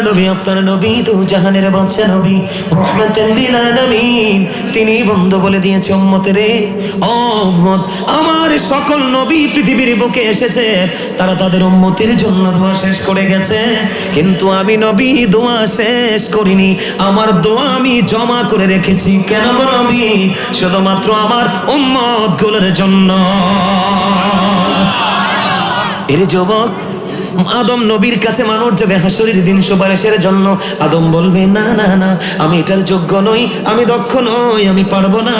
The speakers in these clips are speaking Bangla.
নবী, আপনার নবী তো জাহানের বাদশা নবী, রাহমাতাল লিল আলামিন। তিনি বন্ধু বলে দিয়েছে উম্মতেরে, ও উম্মত, আমার সকল নবী পৃথিবীর বুকে এসেছে, তারা তাদের উম্মতের জন্য দোয়া শেষ করে গেছে, কিন্তু আমি নবী দোয়া শেষ করিনি, আমার দোয়া আমি জমা করে রেখেছি। কেন নবী? শুধুমাত্র আমার উম্মত গুলোর জন্য। এর যুবক, আদম নবীর কাছে মানুষ যাবে হাসরের দিন সুপারিশের জন্য। আদম বলবে, না না না, আমি এটার যোগ্য নই, আমি দক্ষ নই, আমি পারবো না।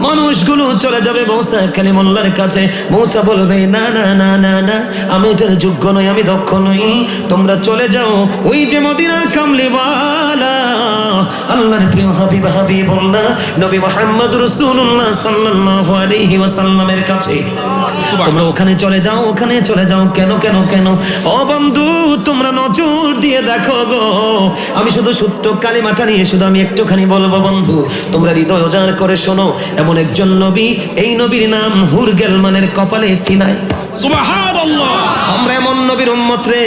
মানুষগুলো চলে যাবে মূসা কালিমুল্লাহর কাছে। মূসা বলবে, না না না না না, আমি এটার যোগ্য নই, আমি দক্ষ নই, তোমরা চলে যাও ওই যে মদিনার কামলিওয়ালা আল্লাহর প্রিয় হাবিব হাবিবুল্লাহ নবী মুহাম্মদ রাসূলুল্লাহ সাল্লাল্লাহু আলাইহি ওয়াসাল্লামের কাছে। তোমরা ওখানে চলে যাও, ওখানে চলে যাও। কেন কেন কেন? ও বন্ধু, তোমরা নজর দিয়ে দেখো গো, আমি শুধু সূত্র কালিমাটা নিয়ে শুধু আমি একটুখানি বলবো বন্ধু, তোমরা হৃদয় উজাড় করে শোনো। এমন একজন নবী, এই নবীর নাম হুর গেলমানের কপালে সিনাই। সুবহানাল্লাহ। আমরা এমন নবীর উম্মত রে,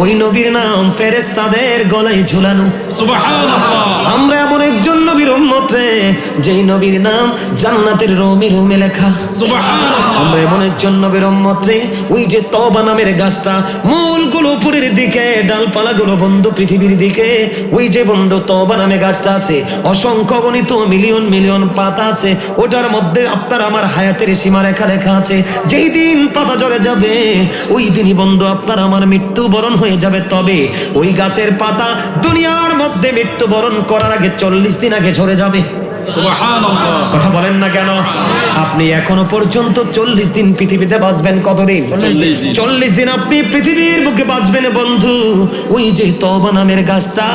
ওই নবীর নাম ফেরেশতাদের গলায় ঝুলানো। সুবহানাল্লাহ। আমরা এমন একজন নবীর উম্মত রে, যেই নবীর নাম জান্নাতের রোমে রোমে লেখা। সুবহানাল্লাহ। আমরা এমন একজন নবীর উম্মত রে, ওই যে তওবা নামের গাছটা, মূলগুলো উপরের দিকে, ডালপালাগুলো বন্ধু পৃথিবীর দিকে, ওই যে বন্ধু তওবা নামে গাছটা আছে, অসংখ্য গণিত মিলিয়ন মিলিয়ন পাতা আছে, ওটার মধ্যে আপনার আমার হায়াতের সীমারেখা লেখা আছে। যেই দিন পাতা ঝরে যাবে, ওই দিনই বন্ধু আপনার আমার মৃত্যুবরণ হয়ে যাবে। তবে ওই গাছের পাতা দুনিয়ার মধ্যে মৃত্যুবরণ করার আগে 40 দিন আগে ঝরে যাবে। সুবহানাল্লাহ। কথা বলেন না কেন? আপনি এখনো পর্যন্ত 40 দিন পৃথিবীতে বাঁচবেন। কতদিন? 40 দিন আপনি পৃথিবীর বুকে বাঁচবেন বন্ধু। ওই যে তওবা নামের গাছটা,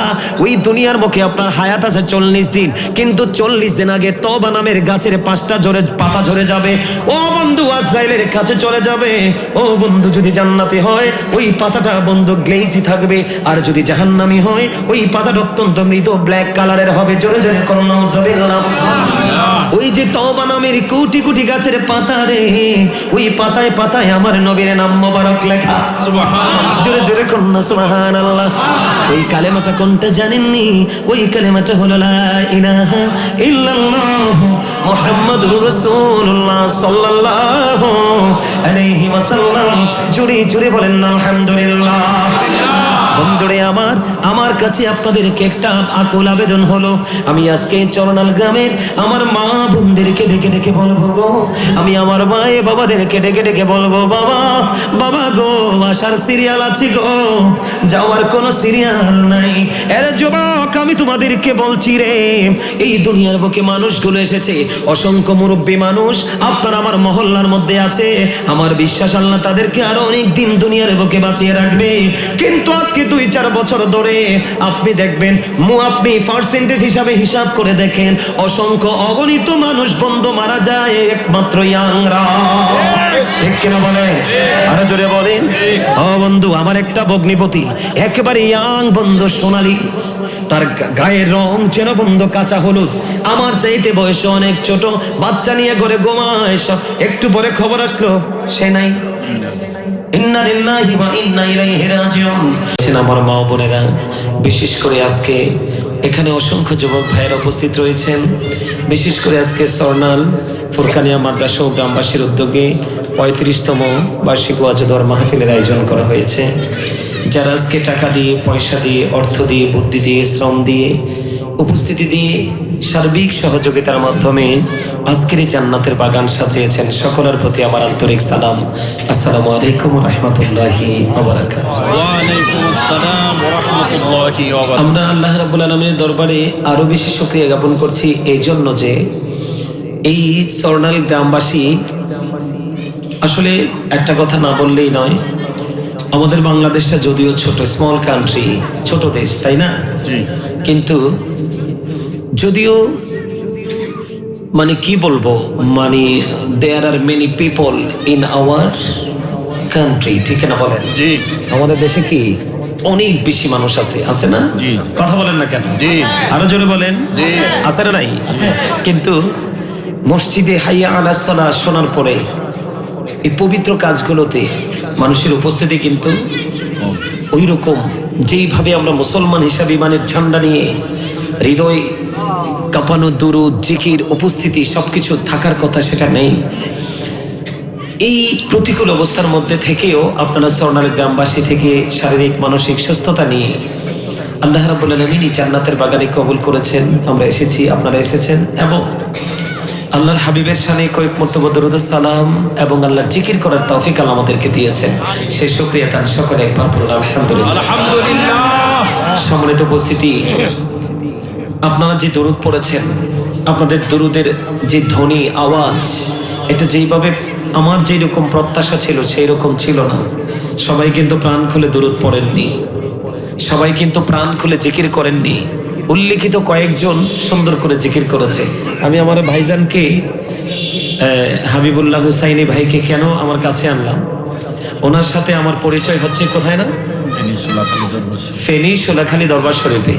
ওই দুনিয়ার বুকে আপনার হায়াত আছে 40 দিন, কিন্তু 40 দিন আগে তওবা নামের গাছের 5টা পাতা ঝরে যাবে। ও বন্ধু আজরাইলের কাছে চলে যাবে। ও বন্ধু, যদি জান্নাতি হয় ওই পাতাটা বন্ধু গ্লেজি থাকবে, আর যদি জাহান্নামী হয় ওই পাতাটা অত্যন্ত মৃদু ব্ল্যাক কালারের হবে। জোরে জোরে করুন নাউজুবিল্লাহ। ওই যে তওবা নামের কোটি কোটি গাছের পাতা রে, ওই পাতায় পাতায় আমার নবীর নাম মোবারক লেখা। সুবহানাল্লাহ। জোরে জোরে করুন না সুবহানাল্লাহ। ওই কালেমাটা কোনটা জানেননি? ওই কালেমাটা হলো লা ইলাহা ইল্লাল্লাহ মুহাম্মাদুর রাসূলুল্লাহ সাল্লাল্লাহু আলাইহি ওয়াসাল্লাম। জোরে জোরে বলেন না আলহামদুলিল্লাহ। বন্ধুরে আমার কাছে আপনাদেরকে একটা আকুল আবেদন হলো, আমি আজকে চরনাল গ্রামের আমার মা বোনদেরকে ডেকে ডেকে বলবো গো, আমি আমার মায়ে বাবাদেরকে ডেকে ডেকে বলবো, বাবা বাবা গো, আসার সিরিয়াল আছে গো, যাওয়ার কোনো সিরিয়াল নাই। এর যুবক, আমি তোমাদেরকে বলছি রে, এই দুনিয়ার বুকে মানুষগুলো এসেছে, অসংখ্য মুরব্বী মানুষ আপনার আমার মহল্লার মধ্যে আছে। আমার বিশ্বাস আল্লাহ তাদেরকে আরো অনেক দিন দুনিয়ার বুকে বাঁচিয়ে রাখবে। কিন্তু আজকে 2-4 বছর ধরে আপনি দেখবেন, আপনি পার্সেন্টেজ হিসাবে হিসাব করে দেখেন, অসংখ্য অগণিত মানুষ বন্ধু মারা যায় একমাত্র ইয়াংরা। ঠিক কিনা বলেন? আরো জোরে বলেন। ও বন্ধু, আমার একটা ভগ্নিপতি একেবারে ইয়াং বন্ধু, সোনালী, তার গায়ের রং যেন বন্ধু কাঁচা হলুদ, আমার চাইতে বয়স অনেক ছোট, বাচ্চা নিয়ে ঘরে ঘুমায়। একটু পরে খবর আসলো সে নাই। ইন্না লিল্লাহি ওয়া ইন্না ইলাইহি রাজিউন। আমার মা বোনেরা, বিশেষ করে আজকে এখানে অসংখ্য যুবক ভাইয়েরা উপস্থিত রয়েছেন। বিশেষ করে আজকে সরনাল ফুরকানিয়া মাদ্রাসা ও গ্রামবাসীর উদ্যোগে 35তম বার্ষিক ওয়াজ ও দোয়া মাহফিলের আয়োজন করা হয়েছে। যারা আজকে টাকা দিয়ে, পয়সা দিয়ে, অর্থ দিয়ে, বুদ্ধি দিয়ে, শ্রম দিয়ে, উপস্থিতি দিয়ে, সার্বিক সহযোগিতার মাধ্যমে আজকের এই জান্নাতের বাগান সাজিয়েছেন, সকলের প্রতি আমার আন্তরিক সালাম। আসসালামু আলাইকুম ওয়া রাহমাতুল্লাহি ওয়া বারাকাতুহু। ওয়া আলাইকুম আসসালাম ওয়া রাহমাতুল্লাহি ওয়া বারাকাতুহু। আমরা আল্লাহ রাব্বুল আলামিনের দরবারে আরো বেশি শুকরিয়া জ্ঞাপন করছি এই জন্য যে এই সরনাল গ্রামবাসী, আসলে একটা কথা না বললেই নয়, আমাদের বাংলাদেশটা যদিও ছোট, স্মল কান্ট্রি, ছোট দেশ, তাই না? কিন্তু যদিও মানে কি বলবো, মানে there are many people in our country, ঠিক না বলেন? আমাদের দেশে কি অনেক বেশি মানুষ আছে, আছে না? কথা বলেন না কেন? আরো জোরে বলেন। আছে না নাই? কিন্তু মসজিদে হাইয়া আলাস সালাহ শোনার পরে এই পবিত্র কাজগুলোতে মানুষের উপস্থিতি কিন্তু ওই রকম যেইভাবে আমরা মুসলমান হিসাবে ইমানের ঝান্ডা নিয়ে হৃদয় কাঁপানো দুরূদ জিকির উপস্থিতি সবকিছু থাকার কথা সেটা নেই। এই প্রতিকূল অবস্থার মধ্যে থেকেও আপনারা স্বর্ণালী গ্রামবাসী থেকে শারীরিক মানসিক সুস্থতা নিয়ে আল্লাহ রাব্বুল আলামিন জান্নাতের বাগানে কবুল করেছেন। আমরা এসেছি, আপনারা এসেছেন এবং আল্লাহর হাবিবের শানে কয়েক মর্তবা দরুদ সালাম এবং আল্লাহর জিকির করার তৌফিক আল্লাহ আমাদেরকে দিয়েছেন। সেই শুকরিয়া তার সকলে একবার বলুন আলহামদুলিল্লাহ। আলহামদুলিল্লাহ। সম্মানিত উপস্থিতি, আপনারা যে দরুদ পড়েছেন, আপনাদের দরুদের যে ধ্বনি আওয়াজ, এটা যেইভাবে আমার যেই রকম প্রত্যাশা ছিল সেই রকম ছিল না। সবাই কিন্তু প্রাণ খুলে দরুদ পড়েননি, সবাই কিন্তু প্রাণ খুলে জিকির করেননি। উল্লিখিত কয়েকজন সুন্দর করে জিকির করেছে। আমি আমার ভাইজানকে হাবিবুল্লাহ হুসাইনি ভাইকে কেন আমার কাছে আনলাম, ওনার সাথে আমার পরিচয় হচ্ছে কোথায় না, ফেনী সোলাখালী দরবার শরীফে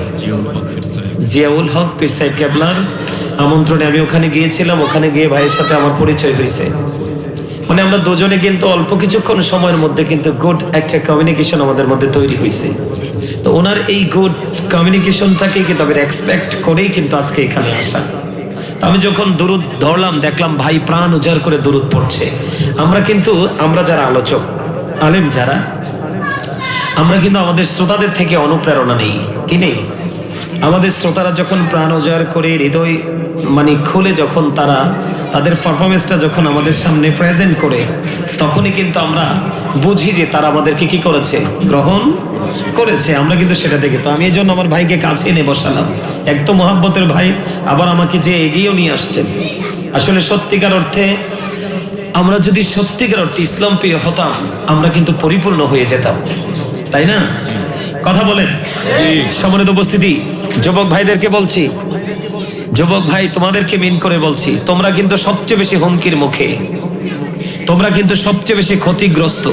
জিয়াউল হক পীর সাহেব কেবলার আমন্ত্রণে আমি ওখানে গিয়েছিলাম। ওখানে গিয়ে ভাইয়ের সাথে আমার পরিচয় হয়েছে। মানে আমরা দুজনে কিন্তু অল্প কিছুক্ষণ সময়ের মধ্যে কিন্তু গুড একটা কমিউনিকেশন আমাদের মধ্যে তৈরি হয়েছে। তো ওনার এই গুড কমিউনিকেশনটাকে কিন্তু আমি এক্সপেক্ট করেই কিন্তু আজকে এখানে আসা। আমি যখন দুরুদ ধরলাম দেখলাম ভাই প্রাণ উজাড় করে দুরুদ পড়ছে। আমরা যারা আলোচক আলেম যারা, আমরা কিন্তু আমাদের শ্রোতাদের থেকে অনুপ্রেরণা নেই, কি নেই? আমাদের শ্রোতারা যখন প্রাণ উজাড় করে হৃদয় মানে খুলে যখন তারা তাদের পারফরমেন্সটা যখন আমাদের সামনে প্রেজেন্ট করে, তখনই কিন্তু আমরা বুঝি যে তারা আমাদেরকে কি করেছে, গ্রহণ করেছে। আমরা কিন্তু সেটা দেখি। তো আমি এই জন্য আমার ভাইকে কাছে এনে বসালাম। একদম মহাব্বতের ভাই, আবার আমাকে যে এগিয়েও নিয়ে আসছেন। আসলে সত্যিকার অর্থে আমরা যদি সত্যিকার অর্থে ইসলাম প্রিয় হতাম, আমরা কিন্তু পরিপূর্ণ হয়ে যেতাম, তাই না? কথা বলেন। সম্মানিত উপস্থিতি, যুবক ভাইদেরকে বলছি, যুবক ভাই তোমাদেরকে মিন করে বলছি, তোমরা কিন্তু সবচেয়ে বেশি হুমকির মুখে, তোমরা কিন্তু সবচেয়ে বেশি ক্ষতিগ্রস্ত,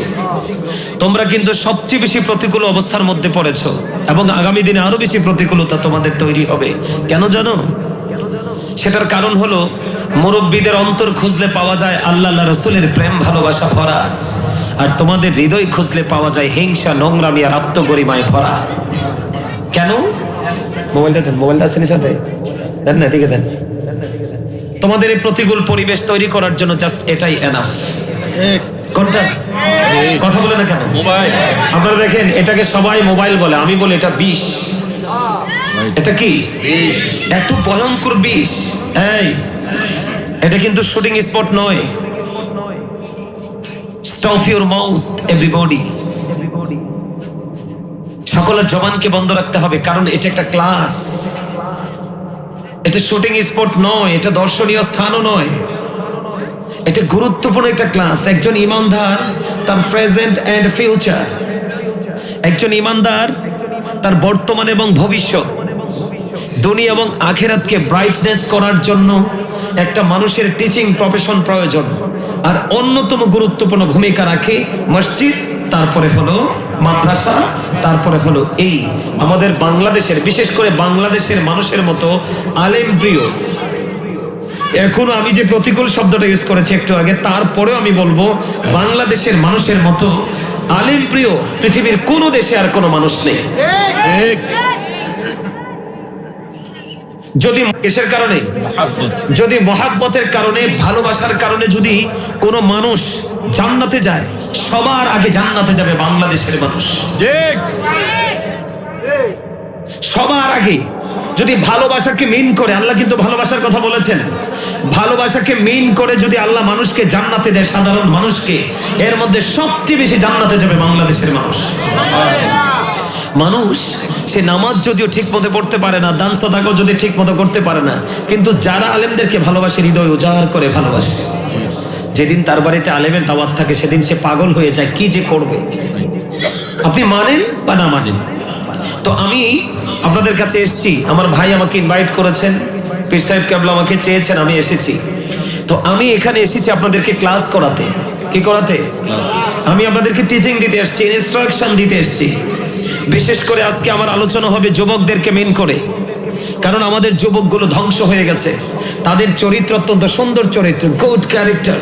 তোমরা কিন্তু সবচেয়ে বেশি প্রতিকূল অবস্থার মধ্যে পড়েছো এবং আগামী দিনে আরো বেশি প্রতিকূলতা তোমাদের তৈরি হবে। কেন জানো? সেটার কারণ হলো মুরব্বীদের অন্তর খুঁজলে পাওয়া যায় আল্লাহ রাসূলের প্রেম ভালোবাসা ভরা, আর তোমাদের হৃদয় খুঁজলে পাওয়া যায় হিংসা, নোংরামি আর আত্মগরিমায় ভরা। কেন? মোবাইলটা দেন, মোবাইলটা আছে সাথে, দেন না, ঠিক আছে দেন। তোমাদের এই প্রতিকূল পরিবেশ তৈরি করার জন্য জাস্ট এটাই এনাফ। কোনটা? কথা বলে না কেন? মোবাইল। আপনারা দেখেন, এটাকে সবাই মোবাইল বলে, আমি বলি এটা বিষ। এটা কি? এত ভয়ঙ্কর বিষ। এই, এটা কিন্তু শুটিং স্পট নয়। Stop your mouth everybody. সকলের জবানকে বন্ধ রাখতে হবে, কারণ এটা একটা ক্লাস। এটা শুটিং স্পট নয়, এটা দর্শনীয় স্থানও নয়, এটা গুরুত্বপূর্ণ একটা ক্লাস। একজন ইমানদার তার প্রেজেন্ট এন্ড ফিউচার, একজন ইমানদার তার বর্তমান এবং ভবিষ্যৎ, দুনিয়া এবং আখিরাতকে ব্রাইটনেস করার জন্য একটা মানুষের টিচিং প্রফেশন প্রয়োজন। আর অন্যতম গুরুত্বপূর্ণ ভূমিকা রাখে মসজিদ, তারপরে হলো মাদ্রাসা, তারপরে হলো এই আমাদের বাংলাদেশের, বিশেষ করে বাংলাদেশের মানুষের মতো আলেম প্রিয়। এখনো আমি যে প্রতিকূল শব্দটা ইউজ করেছি একটু আগে, তারপরেও আমি বলবো বাংলাদেশের মানুষের মতো আলেম প্রিয় পৃথিবীর কোনো দেশে আর কোনো মানুষ নেই। যদি কিসের কারণে? যদি মহাব্বতের কারণে, ভালোবাসার কারণে যদি কোনো মানুষ জান্নাতে যায়, সবার আগে জান্নাতে যাবে বাংলাদেশের মানুষ। সবার আগে যদি ভালোবাসাকে মিন করে, আল্লাহ কিন্তু ভালোবাসার কথা বলেছেন, ভালোবাসাকে মিন করে যদি আল্লাহ মানুষকে জান্নাতে দেয়, সাধারণ মানুষকে, এর মধ্যে সবচেয়ে বেশি জান্নাতে যাবে বাংলাদেশের মানুষ। মানুষ সে নামাজ যদিও ঠিক মতো পড়তে পারে না, দান সাদাকাও যদি ঠিক মতো করতে পারে না, কিন্তু যারা আলেমদেরকে ভালোবাসে, হৃদয় উজাড় করে ভালোবাসে, যেদিন তার বাড়িতে আলেমের দাওয়াত থাকে সেদিন সে পাগল হয়ে যায়, কি যে করবে। আপনি মানেন বা না মানেন। তো আমি আপনাদের কাছে এসেছি, আমার ভাই আমাকে ইনভাইট করেছেন, পীর সাহেব কেবলা আমাকে চেয়েছেন, আমি এসেছি। তো আমি এখানে এসেছি আপনাদেরকে ক্লাস করাতে। কি করাতে? আমি আপনাদেরকে টিচিং দিতে এসেছি, ইনস্ট্রাকশন দিতে এসেছি। বিশেষ করে আজকে আমার আলোচনা হবে যুবকদেরকে মেন করে, কারণ আমাদের যুবকগুলো ধ্বংস হয়ে গেছে। তাদের চরিত্র অত্যন্ত সুন্দর চরিত্র, গুড ক্যারেক্টার,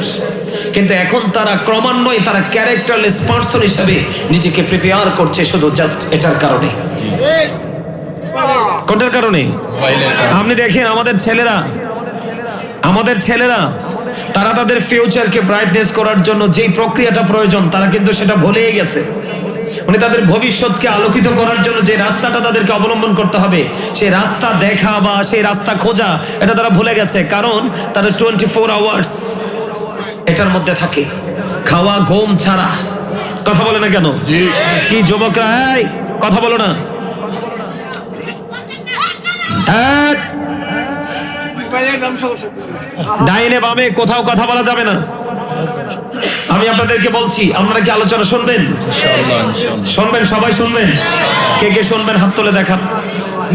কিন্তু এখন তারা ক্রমান্বয়ে তারা ক্যারেক্টারলেস পার্সন হিসেবে নিজেকে প্রিপেয়ার করছে শুধু জাস্ট এটার কারণে। কোনটার কারণে? আপনি দেখেন আমাদের ছেলেরা তারা তাদের ফিউচারকে ব্রাইটনেস করার জন্য যেই প্রক্রিয়াটা প্রয়োজন তারা কিন্তু সেটা ভুলেই গেছে। মানে তাদের ভবিষ্যৎকে আলোকিত করার জন্য যে রাস্তাটা তাদেরকে অবলম্বন করতে হবে সেই রাস্তা দেখা বা সেই রাস্তা খোঁজা এটা তারা ভুলে গেছে। কারণ তাদের 24 আওয়ার্স এটার মধ্যে থাকে, খাওয়া ঘুম ছাড়া। কথা বলে না কেন? কি যুবকরা, এই কথা বলো না। ডাইনে বামে কোথাও কথা বলা যাবে না। আমি আপনাদেরকে বলছি, আপনারা কি আলোচনা শুনবেন? শুনবেন, সবাই শুনবেন। কে কে শুনবেন হাত তুলে দেখান।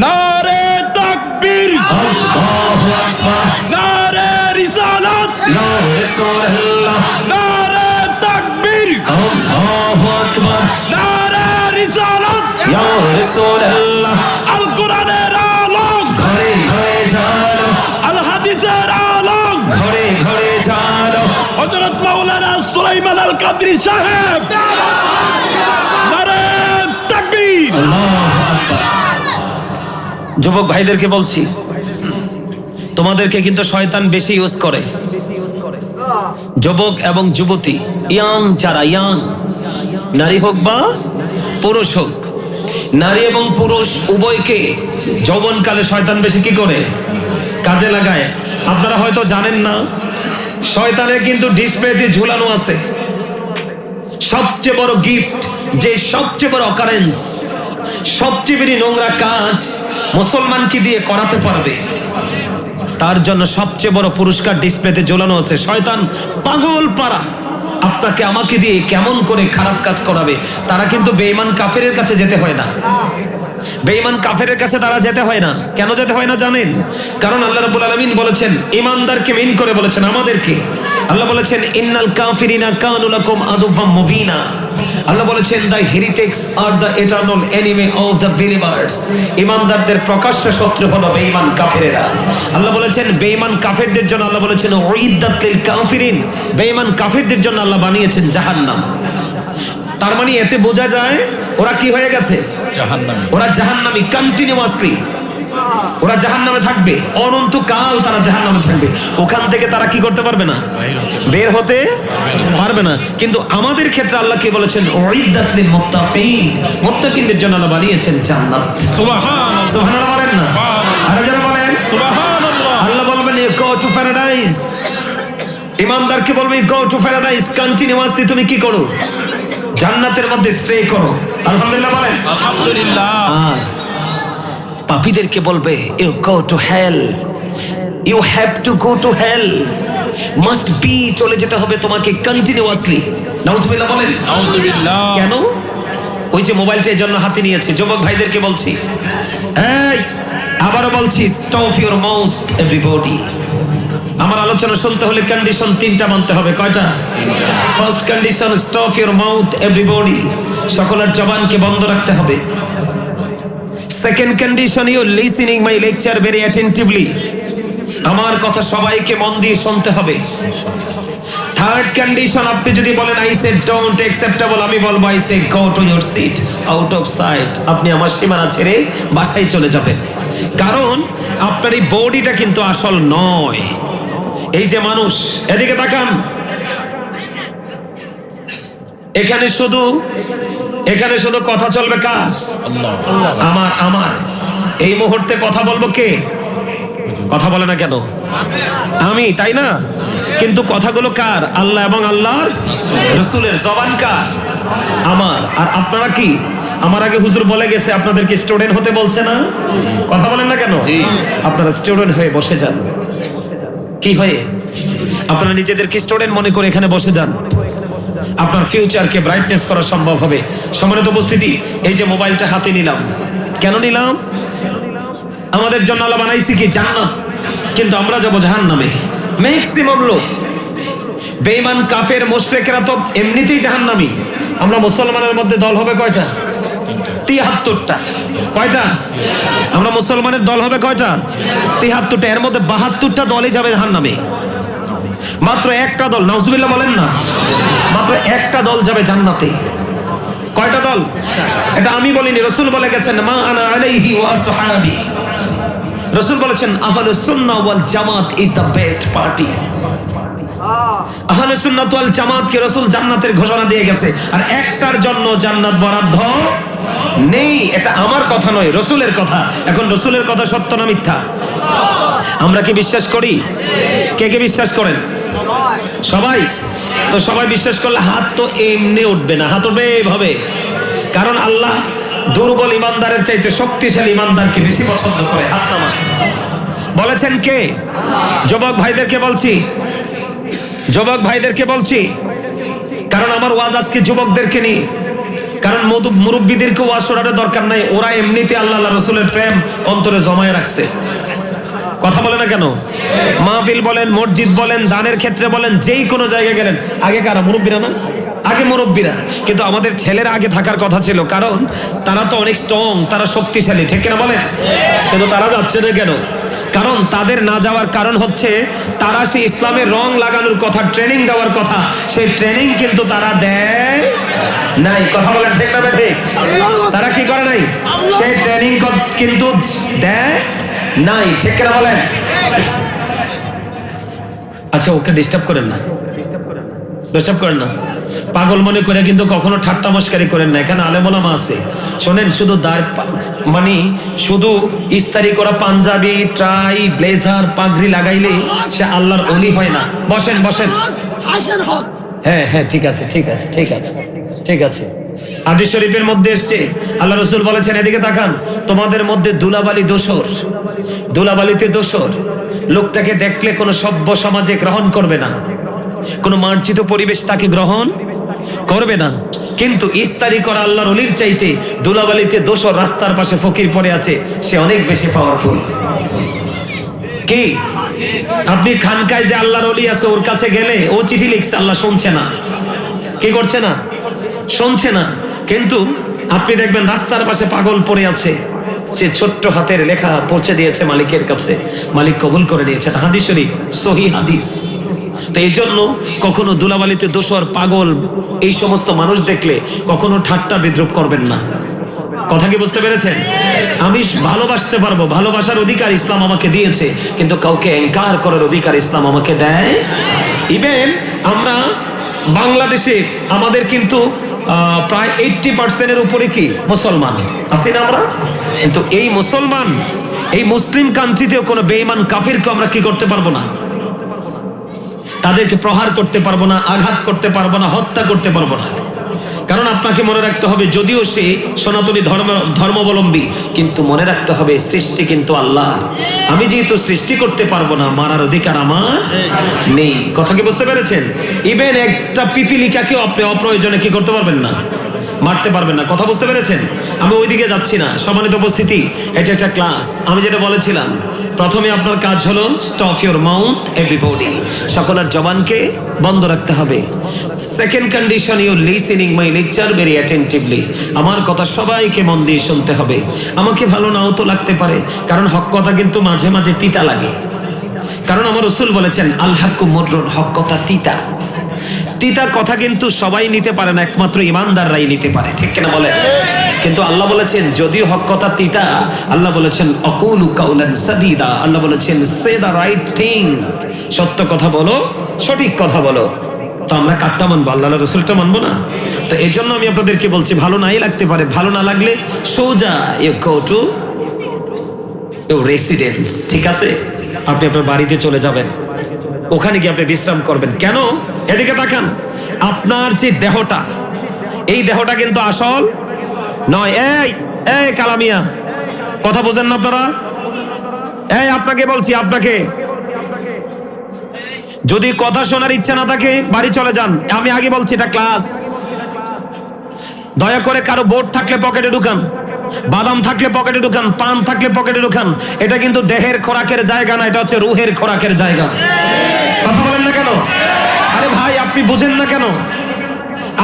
নারে তাকবীর, আল্লাহু আকবার, নারে রিসালাত, ইয়া রাসূলুল্লাহ, নারে তাকবীর, আল্লাহু আকবার, নারে রিসালাত, ইয়া রাসূলুল্লাহ। আল কোরআনের আলো ঘরে ঘরে জ্বালো, আল হাদিসের আলো ঘরে ঘরে জ্বালো। হযরত মাওলানা সুলাইমান আল কাদরি সাহেব, নারে তাকবীর, আল্লাহু আকবার। যুবক ভাইদেরকে বলছি, তোমাদেরকে কিন্তু শয়তান বেশি ইউজ করে। যুবক এবং যুবতী, ইয়াং যারা, ইয়াং নারী হোক বা পুরুষ হোক, নারী এবং পুরুষ উভয়কে যৌবনকালে শয়তান বেশি কি করে? কাজে লাগায়। আপনারা হয়তো জানেন না, শয়তানের কিন্তু ডিসপ্লেতে ঝুলানো আছে সবচেয়ে বড় গিফট, যে সবচেয়ে বড় অকারেন্স, সবচেয়ে বেশি নোংরা কাজ মুসলমানকে দিয়ে করাতে পারবে তার জন্য সবচেয়ে বড় পুরস্কার ডিসপ্লেতে ঝোলানো আছে। শয়তান পাগল পারা আপনাকে আমাকে দিয়ে কেমন করে খারাপ কাজ করাবে। তারা কিন্তু বেঈমান কাফেরের কাছে যেতে হয় না। বেঈমান কাফেরের কাছে তারা যেতে হয় না। কেন যেতে হয় না জানেন? কারণ আল্লাহ রাব্বুল আলামিন বলেছেন, ঈমানদারকে মিন করে বলেছেন আমাদেরকে। আল্লাহ বলেছেন, ইন্নাল কাফিরিনা কানু লাকুম আদুওয়াম মুবিনা। আল্লাহ বলেছেন, the heretics are the eternal enemy of the believers. ঈমানদারদের প্রকাশ্য শত্রু হলো বেঈমান কাফেরেরা। আল্লাহ বলেছেন, বেঈমান কাফেরদের জন্য আল্লাহ বলেছেন, উইদ্দাত লিল কাফিরিন। বেঈমান কাফেরদের জন্য আল্লাহ বানিয়েছেন জাহান্নাম। তার মানে এতে বোঝা যায় ওরা কি হয়ে গেছে? জাহান্নামী। ওরা জাহান্নামী কন্টিনিউয়াসলি। ওরা জাহান্নামে থাকবে অনন্তকাল, তারা জাহান্নামে থাকবে। ওখান থেকে তারা কি করতে পারবে না? বের হতে পারবে না। কিন্তু আমাদের ক্ষেত্রে আল্লাহ কি বলেছেন? উইদ্দাত লিল মুত্তাকিন। মুত্তাকিনদের জন্য আল্লাহ বানিয়েছেন জান্নাত। সুবহানাল্লাহ, সুবহানাল্লাহ বলেন না? আর যারা বলেন সুবহানাল্লাহ, আল্লাহ বলবেন ইউ গো টু প্যারাডাইস। ঈমানদারকে বলবে you go to paradise. Continuously তুমি কি করো? জান্নাতের মধ্যে স্টে করো। আলহামদুলিল্লাহ বলেন। আলহামদুলিল্লাহ। আর পাপীদেরকে বলবে you go to hell. You have to go to hell. Must be, চলে যেতে হবে তোমাকে কন্টিনিউয়াসলি। নাউজুবিল্লাহ বলেন। নাউজুবিল্লাহ। কেন? ওই যে মোবাইলটা এর জন্য হাতে নিয়েছে। যুবক ভাইদেরকে বলছি, এই আবারও বলছি, স্টপ ইউর মাউথ এভরিবডি। আমার আলোচনা শুনতে হলে কন্ডিশন তিনটা মানতে হবে। কয়টা? First condition, stop your mouth everybody. সকলের জবানকে বন্ধ রাখতে হবে। Second condition, you listening my lecture very attentively. আমার কথা সবাইকে মন দিয়ে শুনতে হবে। থার্ড কন্ডিশন, আপনি যদি বলেন আই সে ডোন্ট অ্যাকসেপ্টেবল, আমি বলবো I say go to your seat out of sight. আপনি আমার সীমানা ছেড়ে বাসায় চলে যাবেন। কারণ আপনার এই বডিটা কিন্তু আসল নয়। এই যে মানুষ, এদিকে তাকান, এখানে শুধু কথা চলবে কার? আমার। আমার এই মুহূর্তে কথা বলবো কে? কথা বলে না কেন? আমি, তাই না? কিন্তু কথাগুলো কার? আল্লাহ এবং আল্লাহর রাসূলের। জবান কার? আমার। আর আপনারা কি? আমার আগে হুজুর বলে গেছে আপনাদেরকে স্টুডেন্ট হতে বলছে না? কথা বলেন না কেন? আপনারা স্টুডেন্ট হয়ে বসে যান। কি হয়ে? আপনারা নিজেদেরকে স্টুডেন্ট মনে করে এখানে বসে যান। আপনার ফিউচারকে ব্রাইটনেস করা সম্ভব হবে। সম্মানিত উপস্থিতি, এই যে মোবাইলটা হাতে নিলাম, কেন নিলাম? আমাদের জন্য আল্লাহ বানাইছে কি? জান্নাত। কিন্তু আমরা যাব জাহান্নামে। ম্যাক্সিমাম লোক, বেঈমান কাফের মুশরিকরা তো এমনিতেই জাহান্নামী। আমরা মুসলমানের মধ্যে দল হবে কয়টা? 73টা। কয়টা? আমরা মুসলমানের দল হবে কয়টা? 73টা। এর মধ্যে 72টা দলই যাবে জাহান্নামে। মাত্র একটা দল, নাউজুবিল্লাহ বলেন না, মাত্র একটা দল যাবে জান্নাতে। কয়টা দল? এটা আমি বলিনি, রাসূল বলে গেছেন, মা আনা আলাইহি ওয়া আসহাবি। রাসূল বলেছেন আহলুস সুন্নাহ ওয়াল জামাত ইজ দ্য বেস্ট পার্টি। আহলুস সুন্নাহ ওয়াল জামাত কে রাসূল জান্নাতের ঘোষণা দিয়ে গেছে, আর একটার জন্য জান্নাত বরাদ্দ নেই। এটা আমার কথা নয়, রাসূলের কথা। এখন রাসূলের কথা সত্য না মিথ্যা? আমরা কি বিশ্বাস করি? কে কে বিশ্বাস করেন? সবাই। তো সবাই বিশ্বাস করলে হাত তো এমনি উঠবে না, হাত উঠবে এইভাবে। কারণ আল্লাহ দুর্বল ইমানদারের চাইতে শক্তিশালী ইমানদারকে বেশি পছন্দ করে। হাত নামান। বলেছেন কে? যুবক ভাইদেরকে বলছি, যুবক ভাইদেরকে বলছি, কারণ আমার ওয়াজ আজকে যুবকদেরকে নিয়ে। কারণ মুরব্বীদেরকে ওয়াজ শোনানোর দরকার নাই, ওরা এমনিতে আল্লাহ রাসূলের প্রেম অন্তরে জমায়ে রাখছে। কথা বলে না কেন? মাহফিল বলেন, মসজিদ বলেন, দানের ক্ষেত্রে বলেন, যেই কোনো জায়গায় গেলেন, আগে কারা? মুরব্বীরা না? আগে মুরব্বীরা। কিন্তু আমাদের ছেলেরা আগে থাকার কথা ছিল, কারণ তারা তো অনেক স্ট্রং, তারা শক্তিশালী, ঠিক কিনা বলেন? কিন্তু তারা যাচ্ছে না কেন? কারণ তাদের না যাওয়ার কারণ হচ্ছে তারা সেই ইসলামের রং লাগানোর কথা, ট্রেনিং দেওয়ার কথা, সেই ট্রেনিং কিন্তু তারা দেয় নাই। কথা বলেন ঠিক না ঠিক? তারা কি করে নাই? সেই ট্রেনিং কিন্তু দেয় নাই, ঠিক কিনা বলেন? আচ্ছা, ওকে ডিস্টার্ব করেন না, ডিস্টার্ব করেন না। পাগল মনে করে কিন্তু কখনো ঠাট্টা মস্কারি করেন না। এখানে আলেম ওলামা আছে, শোনেন। শুধু মানে শুধু ইস্তারি করা পাঞ্জাবি, ট্রাই, ব্লেজার, পাগড়ি লাগাইলে সে আল্লাহর ওলি হয় না। বসেন বসেন। হ্যাঁ হ্যাঁ, ঠিক আছে ঠিক আছে ঠিক আছে ঠিক আছে। হাদিস শরীফের মধ্যে এসেছে, আল্লাহ রাসূল বলেছেন, এদিকে তাকান, তোমাদের মধ্যে দুলাবালি দোসর, দুলাবালিতে দোসর লোকটাকে দেখলে কোনো সভ্য সমাজে গ্রহণ করবে না, কোনো মার্জিত পরিবেশ তাকে গ্রহণ করবে না। কিন্তু ইস্তারি করা আল্লাহর ওলির চাইতে দুলাবালিতে দোসর রাস্তার পাশে ফকির পড়ে আছে, সে অনেক বেশি পাওয়ারফুল। কি আপনি খানকায় যে আল্লাহর ওলি আছে, ওর কাছে গেলে ও চিঠি লিখছে, আল্লাহ শুনছে না। কি করছে না? শুনছে না। কিন্তু আপনি দেখবেন রাস্তার পাশে পাগল পড়ে আছে, সে ছোট্ট হাতের লেখা পৌঁছে দিয়েছে মালিকের কাছে, মালিক কবুল করে নিয়েছেন। হাদিস শরীফ, সহিহ হাদিস। তো এই জন্য কখনো দুলাবালিতে দোসর, পাগল, এই সমস্ত মানুষ দেখলে কখনো ঠাট্টা বিদ্রুপ করবেন না। কথা কি বুঝতে পেরেছেন? আমি ভালোবাসতে পারবো, ভালোবাসার অধিকার ইসলাম আমাকে দিয়েছে, কিন্তু কাউকে এনকার করার অধিকার ইসলাম আমাকে দেয়। ইভেন আমরা বাংলাদেশে আমাদের কিন্তু প্রায় 80% উপরে কি মুসলমান আছি না আমরা? কিন্তু এই মুসলমান, এই মুসলিম কান্ট্রিতেও কোনো বেঈমান কাফিরকে আমরা কি করতে পারবো না? তাদেরকে প্রহার করতে পারবো না, আঘাত করতে পারবো না, হত্যা করতে পারবো না। কারণ আপনাকে মনে রাখতে হবে, যদিও সে সনাতনী ধর্মাবলম্বী, কিন্তু মনে রাখতে হবে সৃষ্টি কিন্তু আল্লাহ। আমি যেহেতু সৃষ্টি করতে পারবো না, মারার অধিকার আমার নেই। কথা কি বুঝতে পেরেছেন? ইভেন একটা পিপিলিকাকেও আপনি অপ্রয়োজনে কি করতে পারবেন না, মারতে পারবেন না। কথা বুঝতে পেরেছেন? আমি ওইদিকে যাচ্ছি না। সম্মানিত উপস্থিতি, এটা একটা ক্লাস। আমি যেটা বলেছিলাম, প্রথমে আপনার কাজ হলো স্টপ ইউর মাউথ এভরিবডি, সকলের জবানকে বন্ধ রাখতে হবে। Second condition, you listening my lecture very attentively, আমার কথা সবাইকে মন দিয়ে শুনতে হবে। আমাকে ভালো নাও তো লাগতে পারে, কারণ হক কথা কিন্তু মাঝে মাঝে তিতা লাগে। কারণ আমার রাসূল বলেছেন, আল হাক্কু মুররুন, হক কথা তিতা। তিতা কথা কিন্তু সবাই নিতে পারে না, একমাত্র ইমানদাররাই নিতে পারে, ঠিক কিনা বলে? কিন্তু আল্লাহ বলেছেন, যদিও হক কথা তিতা, আল্লাহ বলেছেন আকুলু কাউলান সাদীদা, আল্লাহ বলেছেন সে দা রাইট থিং, সত্য কথা বলো, সঠিক কথা বলো। তো আমরা কাটটা মানবো, আল্লাহর রাসূলটা মানবো না? তো এই জন্য আমি আপনাদেরকে বলছি, ভালো নাই লাগতে পারে, ভালো না লাগলে সোজা you go to your residence, ঠিক আছে? আপনি আপনার বাড়িতে চলে যাবেন, ওখানে গিয়ে আপনি বিশ্রাম করবেন। কেন? এদিকে তাকান, আপনার যে দেহটা, এই দেহটা কিন্তু আসল নয়। এই এই কালামিয়া, কথা বোঝেন না আপনারা? এই আপনাকে বলছি, আপনাকে যদি কথা শোনার ইচ্ছা না থাকে বাড়ি চলে যান। আমি আগে বলছি, এটা ক্লাস। দয়া করে কারো বোর্ড থাকলে পকেটে ঢুকান, বাদাম থাকলে পকেটে ঢুকান, পান থাকলে পকেটে ঢুকান। এটা কিন্তু দেহের খোরাকের জায়গা না, এটা হচ্ছে রুহের খোরাকের জায়গা। কথা বলেন না কেন? আরে ভাই, আপনি বুঝেন না কেন?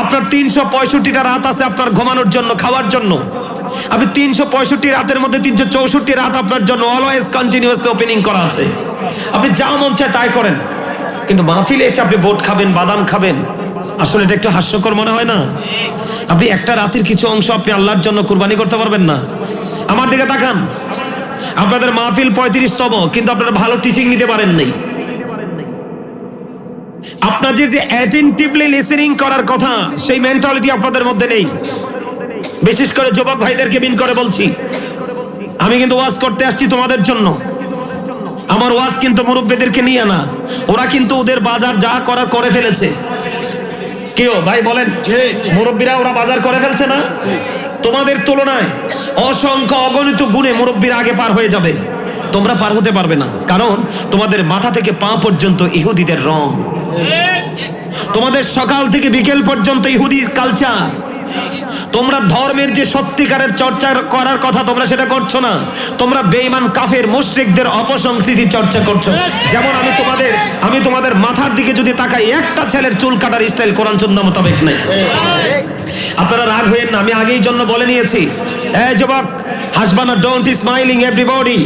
আপনার 365টা রাত আছে আপনার ঘুমানোর জন্য, খাওয়ার জন্য। আপনি 365 রাতের মধ্যে 364 রাত আপনার জন্য অলওয়েজ কন্টিনিউয়াসলি ওপেনিং করা আছে। আপনি যা মন চায় তাই করেন, কিন্তু মাহফিলে এসে আপনি ভোট খাবেন, বাদাম খাবেন, আসলে এটা একটু হাস্যকর মনে হয় না? আপনি একটা রাতের কিছু অংশ আপনি আল্লাহর জন্য কুরবানি করতে পারবেন না? আমার দিকে তাকান, আপনাদের মাহফিল 35তম, কিন্তু আপনারা ভালো টিচিং নিতে পারেন নাই। আপনাদের যে অ্যাটেনটিভলি লিসেনিং করার কথা, সেই মেন্টালিটি আপনাদের মধ্যে নেই। বিশেষ করে যুবক ভাইদেরকে বিন করে বলছি, আমি কিন্তু ওয়াজ করতে আসছি তোমাদের জন্য। আমার ওয়াজ কিন্তু মুরব্বীদেরকে নিয়ে না, ওরা কিন্তু ওদের বাজার যা করার করে ফেলেছে। কেউ ভাই বলেন, মুরব্বীরা ওরা বাজার করে ফেলছে না? তোমাদের তুলনায় অসংখ্য অগণিত গুণে মুরব্বীরা আগে পার হয়ে যাবে, তোমরা পার হতে পারবে না। কারণ তোমাদের মাথা থেকে পা পর্যন্ত ইহুদিদের রং, তোমাদের সকাল থেকে বিকেল পর্যন্ত ইহুদি কালচার। তোমরা ধর্মের যে সত্যিকারের চর্চা করার কথা তোমরা সেটা করছো না, তোমরা বেঈমান কাফের মুশরিকদের অপসংস্কৃতি চর্চা করছো। যেমন আমি তোমাদের মাথার দিকে যদি তাকাই, একটা ছেলের চুল কাটার স্টাইল কোরআন সুন্নাহ মোতাবেক নাই। আপনারা রাগ হয়েন না, আমি আগেই জন্য বলে নিয়েছি, এই যুবক হাসবা না, ডোন্ট স্মাইলিং এভরিবডি।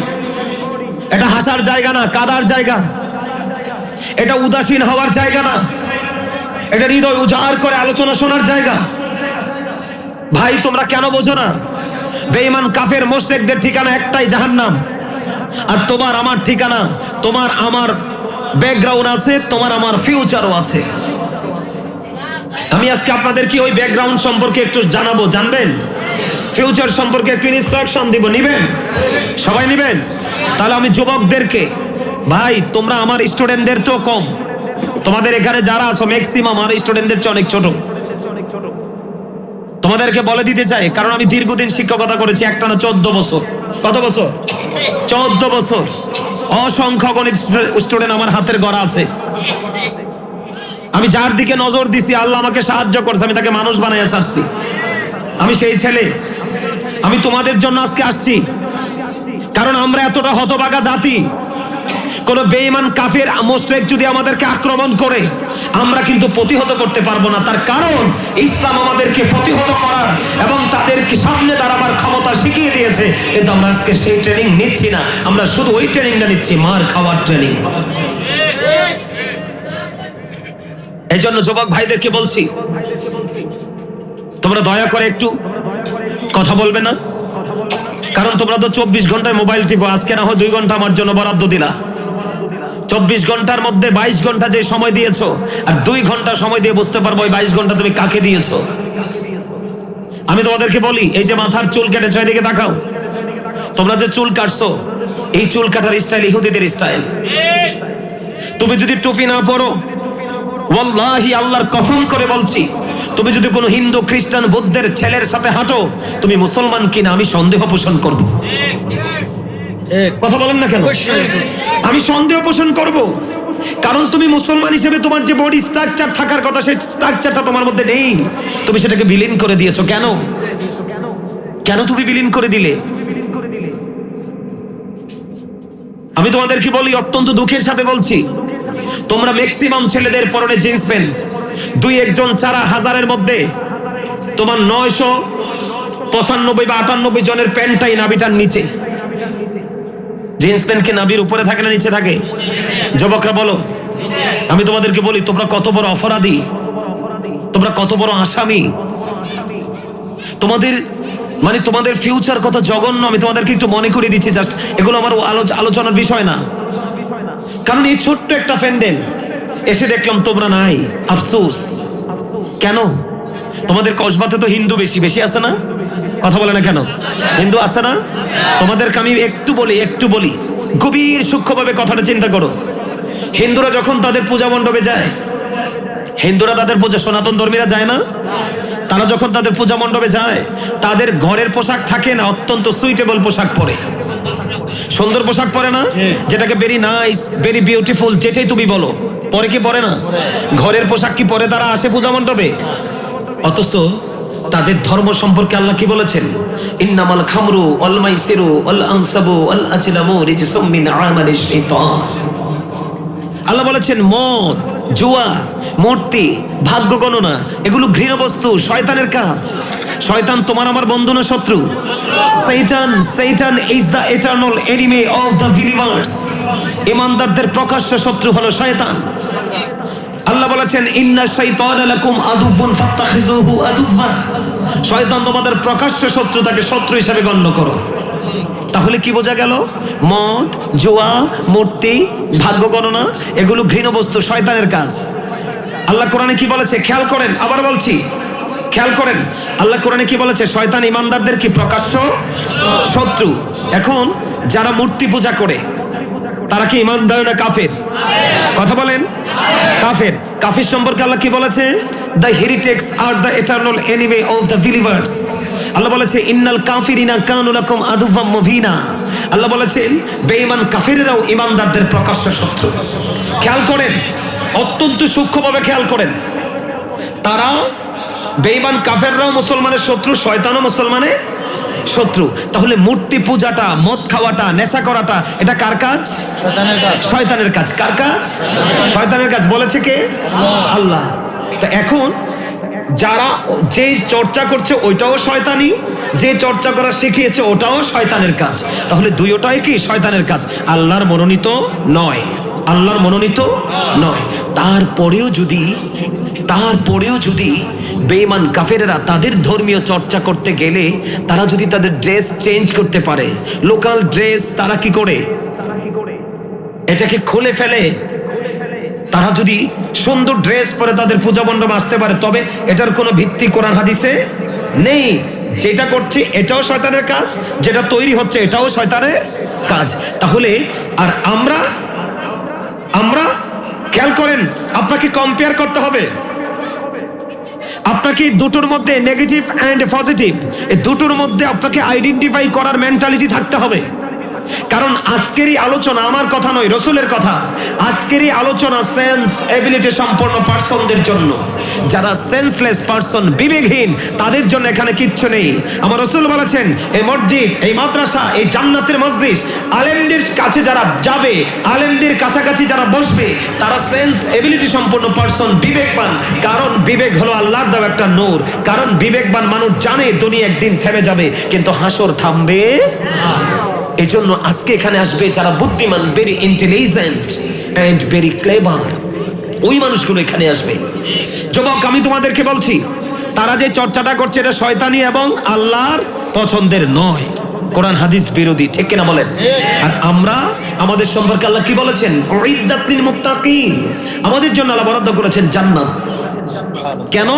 এটা হাসার জায়গা না, কাদার জায়গা। এটা উদাসীন হওয়ার জায়গা না, এটা হৃদয় উজাড় করে আলোচনা শোনার জায়গা। ভাই তোমরা কেন বোঝো না? বেঈমান কাফের মুশরিকদের ঠিকানা একটাই, জাহান্নাম। আর তোমার আমার ঠিকানা, তোমার আমার ব্যাকগ্রাউন্ড আছে, তোমার আমার ফিউচারও আছে। আমি আজকে আপনাদের কি ওই ব্যাকগ্রাউন্ড সম্পর্কে একটু জানাবো, জানবেন? ফিউচার সম্পর্কে একটু ইনস্ট্রাকশন দিব, নিবেন? সবাই নিবেন? তাহলে আমি যুবকদেরকে, ভাই তোমরা আমার স্টুডেন্টদের তো কম, তোমাদের এখানে যারা আছো ম্যাক্সিমাম আমার স্টুডেন্টদের চেয়ে অনেক ছোট। তোমাদেরকে বলে দিতে চাই, কারণ আমি দীর্ঘদিন শিক্ষকতা করেছি, একটানা 14 বছর। কত বছর? 14 বছর। অসংখ্য গণিত স্টুডেন্ট আমার হাতের গড়া আছে। আমি যার দিকে নজর দিছি, আল্লাহ আমাকে সাহায্য করছে, আমি তাকে মানুষ বানাইয়া ছাড়ছি। আমি সেই ছেলে। আমি তোমাদের জন্য আজকে আসছি, কারণ আমরা এতটা হতভাগা জাতি। কোন বেঈমান কাফের মুশরিক যদি আমাদেরকে আক্রমণ করে, আমরা কিন্তু প্রতিহত করতে পারবো না। তার কারণ ইসলাম আমাদেরকে প্রতিহত করার এবং তাদেরকে সামনে দাঁড়াবার ক্ষমতা শিখিয়ে দিয়েছে। কিন্তু আমরা আজকে সেই ট্রেনিং নিচ্ছি না, আমরা শুধু ওই ট্রেনিংটা নিচ্ছি, মার খাওয়ার ট্রেনিং। এই জন্য যুবক ভাইদেরকে বলছি, তোমরা দয়া করে একটু কথা বলবে না? কারণ তোমরা তো 24 ঘন্টায় মোবাইল টিপো, আজকে না হয় 2 ঘন্টা আমার জন্য বরাদ্দ দিলা। 24 ঘন্টার মধ্যে 22 ঘন্টা যে সময় দিয়েছো, আর 2 ঘন্টা সময় দিয়ে বুঝতে পারবো ওই 22 ঘন্টা তুমি কাকে দিয়েছো। আমি তোমাদেরকে বলি, এই যে মাথার চুল কেটেছো, এদিকে তাকাও। তোমরা যে চুল কাটছো, এই চুল কাটার স্টাইল ইহুদিদের স্টাইল। তুমি যদি টুপি না পরো, ওয়াল্লাহি আল্লাহর কসম করে বলছি, তুমি যদি কোনো হিন্দু খ্রিস্টান বৌদ্ধের ছেলের সাথে হাঁটো, তুমি মুসলমান কিনা আমি সন্দেহ পোষণ করব। কথা বলেন না কেন? আমি সন্দেহ পোষণ করব, কারণ তুমি মুসলমান হিসেবে তোমার যে বডি স্ট্রাকচার থাকার কথা, সেই স্ট্রাকচারটা তোমার মধ্যে নেই। তুমি সেটাকে বিলীন করে দিয়েছো। কেন? কেন তুমি বিলীন করে দিলে? আমি তোমাদেরকে বলি, অত্যন্ত দুঃখের সাথে বলছি, তোমরা ম্যাক্সিমাম ছেলেদের পরনে জিন্স প্যান্ট, 2-1 জন ছাড়া হাজারের মধ্যে তোমার 995 বা 98 জনের প্যান্টটাই নাভিটার নিচে। জিন্স প্যান্ট কি নাভির উপরে থাকে না নিচে থাকে? যুবকরা বলো। আমি তোমাদেরকে বলি, তোমরা কত বড় অপরাধী, তোমরা কত বড় আসামি। তোমাদের ফিউচার কত জঘন্য। আমি তোমাদেরকে একটু মনে করে দিচ্ছি, জাস্ট এগুলো আমার আলোচনার বিষয় না। কারণ এই ছোট্ট একটা প্যান্ডেল এসে দেখলাম তোমরা নাই। আফসোস। কেন? তোমাদের কসবাতে তো হিন্দু বেশি বেশি আছে না? কথা বলে না কেন? হিন্দু আছে না? তোমাদেরকে আমি একটু বলি, গভীর সূক্ষ্মভাবে কথাটা চিন্তা করো। হিন্দুরা যখন তাদের পূজা মণ্ডপে যায়, হিন্দুরা তাদের পূজা, সনাতন ধর্মীরা যায় না? তারা যখন তাদের পূজা মণ্ডপে যায়, তাদের ঘরের পোশাক থাকে না, অত্যন্ত সুইটেবল পোশাক পরে, সুন্দর পোশাক পরে না, যেটাকে ভেরি নাইস, ভেরি বিউটিফুল, যেটাই তুমি বলো, পরে কি পরে না? ঘরের পোশাক কি পরে তারা আসে পূজা মণ্ডপে? অথচ তাদের ধর্ম সম্পর্কে আল্লাহ কি বলেছেন? ইন্নামাল খামরু ওয়াল মাইসিরু ওয়াল আনসাবু ওয়াল আজলামু রিজসুম মিন আমালিশ শাইতান। আল্লাহ বলেছেন, মদ, জুয়া, মূর্তি, ভাগ্য গণনা, এগুলো ঘৃণ বস্তু, শয়তানের কাজ। শয়তান তোমার আমার বন্ধু না শত্রু? Satan is the eternal enemy of the believers. ইমানদারদের প্রকাশ্য শত্রু হলো শয়তান। আল্লাহ বলেছেন ইন্না শাইতানা লাকুম আদুউন ফাত্তাখিযুহু আদুওয়া, শয়তান তোমাদের প্রকাশ্য শত্রু, তাকে শত্রু হিসেবে গণ্য করো। তাহলে কি বোঝা গেল? মদ, জুয়া, মূর্তি, ভাগ্য গণনা এগুলো ঘৃণ্য বস্তু, শয়তানের কাজ। আল্লাহ কোরআনে কি বলেছে খেয়াল করেন, আবার বলছি খেয়াল করেন, আল্লাহ কোরআনে কি বলেছে? শয়তান ইমানদারদের কি প্রকাশ্য শত্রু। এখন যারা মূর্তি পূজা করে তারা কি ইমানদার না কাফের? কথা বলেন। কাফের। কাফির সম্পর্কে আল্লাহ কি বলেছে? The heretics are the eternal enemy of the believers. আল্লাহ বলেছে ইন্নাল কাফিরিনা কানু লাকুম আদুওয়াম মুবিনা। আল্লাহ বলেছেন বেঈমান কাফিররাও ইমানদারদের প্রকাশ্য শত্রু। খেয়াল করেন, অত্যন্ত সূক্ষ্মভাবে খেয়াল করেন, তারা বেঈমান কাফেররাও মুসলমানের শত্রু, শয়তানও মুসলমানের শত্রু। তাহলে মূর্তি পূজাটা, মদ খাওয়াটা, নেশা করাটা এটা কার কাজ? শয়তানের কাজ। শয়তানের কাজ। কার কাজ? শয়তানের কাজ। বলেছে কে? আল্লাহ। তো এখন যারা যে চর্চা করছে ওইটাও শয়তানি, যে চর্চা করা শিখিয়েছে ওটাও শয়তানের কাজ। তাহলে দুইটাই কি? শয়তানের কাজ, আল্লাহর মনোনীত নয়। আল্লাহর মনোনীত নয়। তারপরেও যদি বেঈমান কাফেরেরা তাদের ধর্মীয় চর্চা করতে গেলে তারা যদি তাদের ড্রেস চেঞ্জ করতে পারে, লোকাল ড্রেস তারা কি করে এটাকে খুলে ফেলে, তারা যদি সুন্দর ড্রেস পরে তাদের পূজা মণ্ডপে আসতে পারে, তবে এটার কোনো ভিত্তি কোরআন হাদিসে নেই। যেটা করছে এটাও শয়তানের কাজ, যেটা তৈরি হচ্ছে এটাও শয়তানের কাজ। তাহলে আর আমরা খেয়াল করেন, আপনাকে কম্পেয়ার করতে হবে। আপনাকে দুটোর মধ্যে নেগেটিভ অ্যান্ড পজিটিভ, এই দুটোর মধ্যে আপনাকে আইডেন্টিফাই করার মেন্টালিটি থাকতে হবে। কারণ আজকেরই আলোচনা আমার কথা নয়, রসুলের কথা। আজকেরই আলোচনা সেন্স এবিলিটি সম্পন্ন পার্সনদের জন্য। যারা সেন্সলেস পার্সন, বিবেকহীন, তাদের জন্য এখানে কিচ্ছু নেই। আমার রসুল বলেছেন এই মসজিদ, এই মাদ্রাসা, এই জান্নাতের মজলিস, আলেমদের কাছে যারা যাবে, আলেমদের কাছাকাছি যারা বসবে, তারা সেন্স এবিলিটি সম্পন্ন পার্সন, বিবেকবান। কারণ বিবেক হলো আল্লাহর দেওয়া একটা নূর। কারণ বিবেকবান মানুষ জানে দুনিয়া একদিন থেমে যাবে, কিন্তু হাসর থামবে না। এই জন্য আজকে এখানে আসবে যারা বুদ্ধিমান, very intelligent and very clever, ওই মানুষগুলো এখানে আসবে। যুবক, আমি তোমাদেরকে বলছি, তারা যে চর্চাটা করছে এটা শয়তানি এবং আল্লাহর পছন্দের নয়, কোরআন হাদিস বিরোধী। ঠিক কিনা বলেন? আর আমরা আমাদের সম্পর্কে আল্লাহ কি বলেছেন? উইদ্দাত লিল মুত্তাকিন। আমাদের জন্য আল্লাহ বরাদ্দ করেছেন জান্নাত। কেন?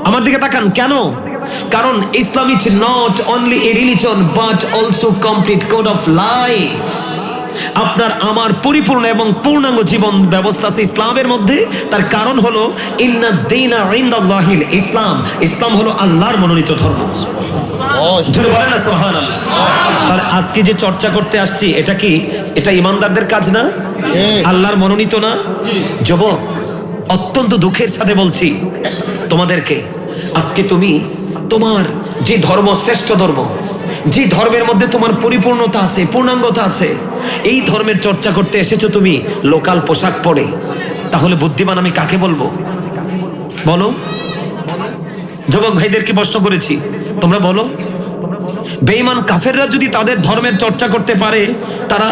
আমার দিকে তাকান, কেন? কারণ Islam is not only a religion but also complete code of life. আপনার আমার পরিপূর্ণ এবং পূর্ণাঙ্গ জীবন ব্যবস্থা আছে ইসলামের মধ্যে। তার কারণ হলো ইন্না দীনা ইনদাল্লাহিল ইসলাম। ইসলাম হলো আল্লাহর মনোনীত ধর্ম। জোরে বলেন না সুবহানাল্লাহ। তাহলে আজকে যে চর্চা করতে আসছি এটা ইমানদারদের কাজ না? আল্লাহর মনোনীত না? যুবক, অত্যন্ত দুঃখের সাথে বলছি তোমাদেরকে, আজকে তুমি তোমার যে ধর্ম শ্রেষ্ঠ ধর্ম, যে ধর্মের মধ্যে তোমার পরিপূর্ণতা আছে, পূর্ণাঙ্গতা আছে, এই ধর্মের চর্চা করতে এসেছো তুমি লোকাল পোশাক পরে। তাহলে বুদ্ধিমান আমি কাকে বলবো? বলো। যুবক ভাইদেরকে প্রশ্ন করেছি, তোমরা বলো। বেঈমান কাফেররা যদি তাদের ধর্মের চর্চা করতে পারে, তারা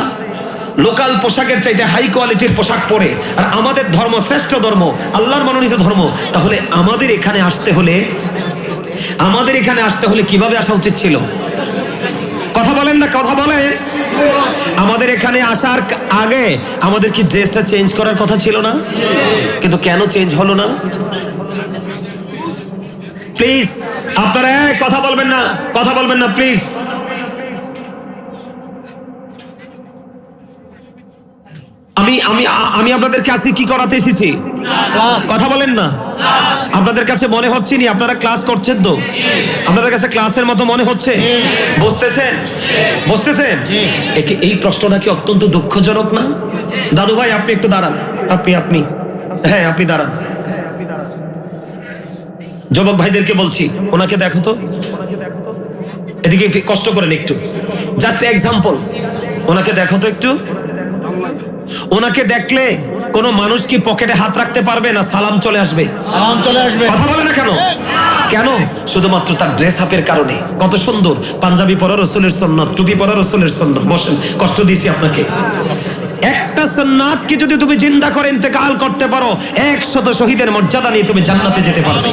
লোকাল পোশাকের চাইতে হাই কোয়ালিটির পোশাক পরে, আর আমাদের ধর্ম শ্রেষ্ঠ ধর্ম, আল্লাহর মনোনীত ধর্ম, তাহলে আমাদের এখানে আসতে হলে কিভাবে আসা উচিত ছিল? কথা বলেন না, কথা বলেন। আমাদের এখানে আসার আগে আমাদের কি ড্রেসটা চেঞ্জ করার কথা ছিল না? কিন্তু কেন চেঞ্জ হলো না? প্লিজ আপনারা কথা বলবেন না প্লিজ। আমি আপনাদেরকে আজকে কি করাতে এসেছি? কথা বলেন না। আপনাদের কাছে মনে হচ্ছে নি আপনারা ক্লাস করছেন? তো আপনাদের কাছে ক্লাসের মতো মনে হচ্ছে? বুঝতেছেন? এই প্রশ্নটা কি অত্যন্ত দুঃখজনক না? দাদু ভাই আপনি একটু দাঁড়ান, আপনি দাঁড়ান। যুবক ভাইদেরকে বলছি, ওনাকে দেখো তো, এদিকে কষ্ট করেন একটু, জাস্ট এক্সাম্পল। ওনাকে দেখো তো একটু। ওনাকে দেখলে কোন মানুষ কি পকেটে হাত রাখতে পারবে না সালাম চলে আসবে? কথা বলে না কেন? শুধুমাত্র তার ড্রেস আপের কারণে। কত সুন্দর পাঞ্জাবি পরা রসুলের সুন্নাত, টুপি পরা রসুলের সুন্নাত। বসেন, কষ্ট দিয়েছি আপনাকে। একটা সুন্নাতকে যদি তুমি জিন্দা করে ইন্তেকাল করতে পারো, 100 শহীদের মর্যাদা নিয়ে তুমি জান্নাতে যেতে পারবে।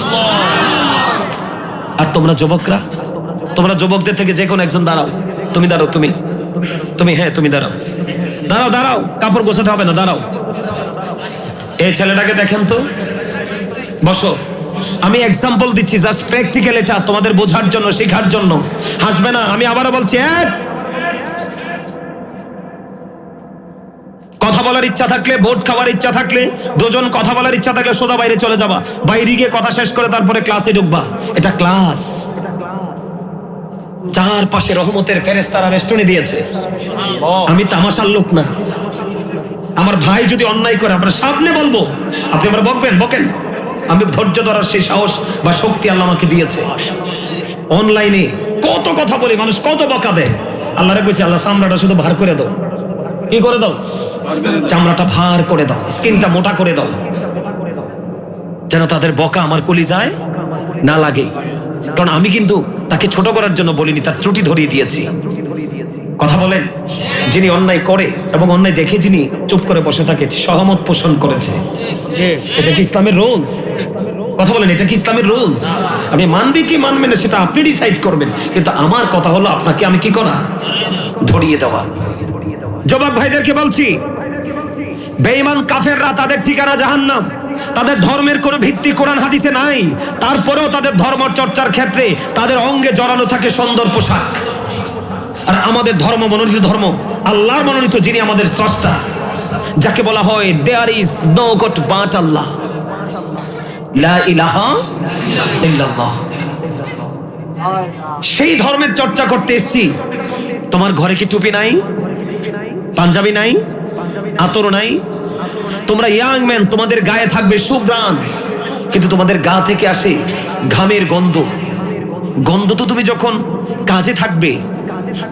আর তোমরা যুবকরা, তোমরা যুবকদের থেকে যে কোনো একজন দাঁড়াও, তুমি দাঁড়াও, তুমি হ্যাঁ তুমি দাঁড়াও, কাপড় গোছাতে হবে না, দাঁড়াও। এই ছেলেটাকে দেখেন তো, বসো। আমি এক্সাম্পল দিচ্ছি, জাস্ট প্র্যাকটিক্যাল, এটা তোমাদের বোঝার জন্য, শেখার জন্য। হাসবে না, আমি আবারও বলছি। কথা বলার ইচ্ছা থাকলে, ভোট খাওয়ার ইচ্ছা থাকলে, দুজন কথা বলার ইচ্ছা থাকলে সোজা বাইরে চলে যাবা, বাইরে গিয়ে কথা শেষ করে তারপরে ক্লাসে ঢুকবা। এটা ক্লাস। চারপাশে রহমতের ফেরেশতারা বেষ্টনী দিয়েছে। আমি তামাশার লোক না। আমার ভাই যদি অন্যায় করে আপনার সামনে বলবো, আপনি আমার বকেন। আমি ধৈর্য ধরার সেই সাহস বা শক্তি আল্লাহ আমাকে দিয়েছে। অনলাইনে কত কথা বলি, মানুষ কত বকা দেয়। আল্লাহরে কইছি, আল্লাহ চামড়াটা শুধু ভার করে দাও। কি করে দাও? চামড়াটা ভার করে দাও, স্কিনটা মোটা করে দাও, যেন তাদের বকা আমার কলিজায় না লাগে। কারণ আমি কিন্তু তাকে ছোট করার জন্য বলিনি, তার ত্রুটি ধরিয়ে দিয়েছি। কথা বলেন, যিনি অন্যায় করে এবং অন্যায় দেখে যিনি চুপ করে বসে থাকে, সহমত পোষণ করেছে, এটা কি ইসলামের রুলস? কথা বলেন, এটা কি ইসলামের রুলস? আপনি মানবে কি মানবেন না সেটা আপনি ডিসাইড করবেন, কিন্তু আমার কথা হলো আপনাকে আমি কি করা, ধরিয়ে দেওয়া। যুবক ভাইদেরকে বলছি, বেঈমান কাফেররা তাদের ঠিকানা জাহান্নাম। তাদের ধর্মের কোনো ভিত্তি কোরআন হাদিসে নাই, তারপরেও তাদের ধর্ম চর্চার ক্ষেত্রে তাদের অঙ্গে জড়ানো থাকে সুন্দর পোশাক। আর আমাদের ধর্ম মনোনীত ধর্ম, আল্লাহর মনোনীত, যিনি আমাদের স্রষ্টা, যাকে বলা হয় there is no god but Allah, লা ইলাহা ইল্লাল্লাহ। সেই ধর্মের চর্চা করতে এসেছি। তোমার ঘরে কি টুপি নাই, পাঞ্জাবি নাই, আতর নাই? তোমরা ইয়াং ম্যান, তোমাদের গায়ে থাকবে সুঘ্রাণ, কিন্তু তোমাদের গা থেকে আসে ঘামের গন্ধ। তো তুমি যখন কাজে থাকবে,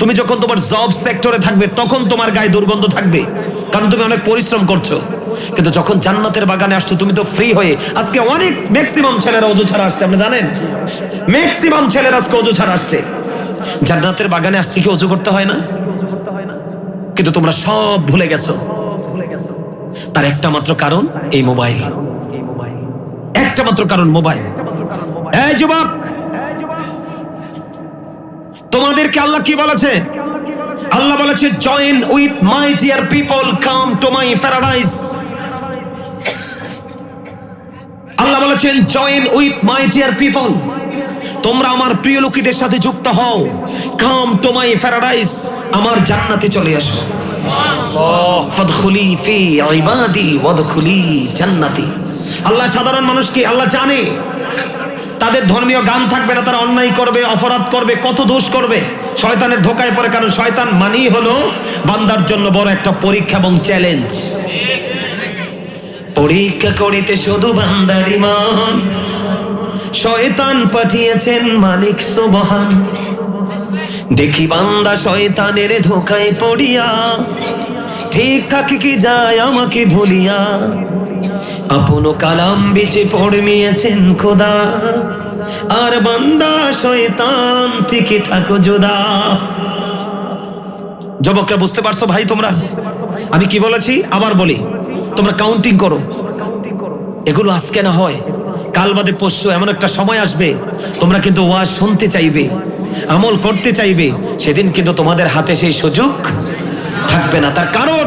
তুমি যখন তোমার জব সেক্টরে থাকবে, তখন তোমার গায়ে দুর্গন্ধ থাকবে, কারণ তুমি অনেক পরিশ্রম করছো। কিন্তু যখন জান্নাতের বাগানে আসছো, তুমি তো ফ্রি হয়ে। আজকে অনেক ম্যাক্সিমাম ছেলেরা অজু ছাড়া আসছে, আপনি জানেন? ম্যাক্সিমাম ছেলেরা আজকে অজু ছাড়া আসছে। জান্নাতের বাগানে আসছে কি অজু করতে হয় না? কিন্তু তোমরা সব ভুলে গেছো। তার একটা মাত্র কারণ, এই মোবাইল। একটা মাত্র কারণ, মোবাইল। এই যুবক, তোমাদেরকে আল্লাহ কি বলেছে? আল্লাহ বলেছে, join with my dear people, come to my paradise. আল্লাহ বলেছেন, join with my dear people, তোমরা আমার প্রিয় লোকেদের সাথে যুক্ত হও। কাম টু মাই প্যারাডাইস, আমার জান্নাতে চলে আসো। ফাদখুলি ফি ইবাদি ওয়াদখুলি জান্নাতি। আল্লাহ সাধারণ মানুষকে আল্লাহ জানে, তাদের ধর্মীয় গান থাকবে না, তারা অন্যায় করবে, অপরাধ করবে, কত দোষ করবে, শয়তানের ধোকায় পড়ে। কারণ শয়তান মানেই হলো বান্দার জন্য বড় একটা পরীক্ষা এবং চ্যালেঞ্জ। পরীক্ষা করিতে শুধু বান্দার ঈমান, শয়তান পাঠিয়েছেন মালিক সুবহান। দেখি বান্দা শয়তানের ধোকায় পড়িয়া, ঠিক থাকে কি যায় আমাকে ভুলিয়া। আপন কালাম বিচে পড়মিয়েছেন খোদা, আর বান্দা শয়তান থেকে থাকো জুদা। যুবকরা বুঝতে পারছো ভাই তোমরা আমি কি বলেছি? আবার বলি, তোমরা কাউন্টিং করো। এগুলো আজকে না হয় কাল বাদে পরশু এমন একটা সময় আসবে, তোমরা কিন্তু ওয়াজ শুনতে চাইবে, আমল করতে চাইবে, সেদিন কিন্তু তোমাদের হাতে সেই সুযোগ থাকবে না। তার কারণ,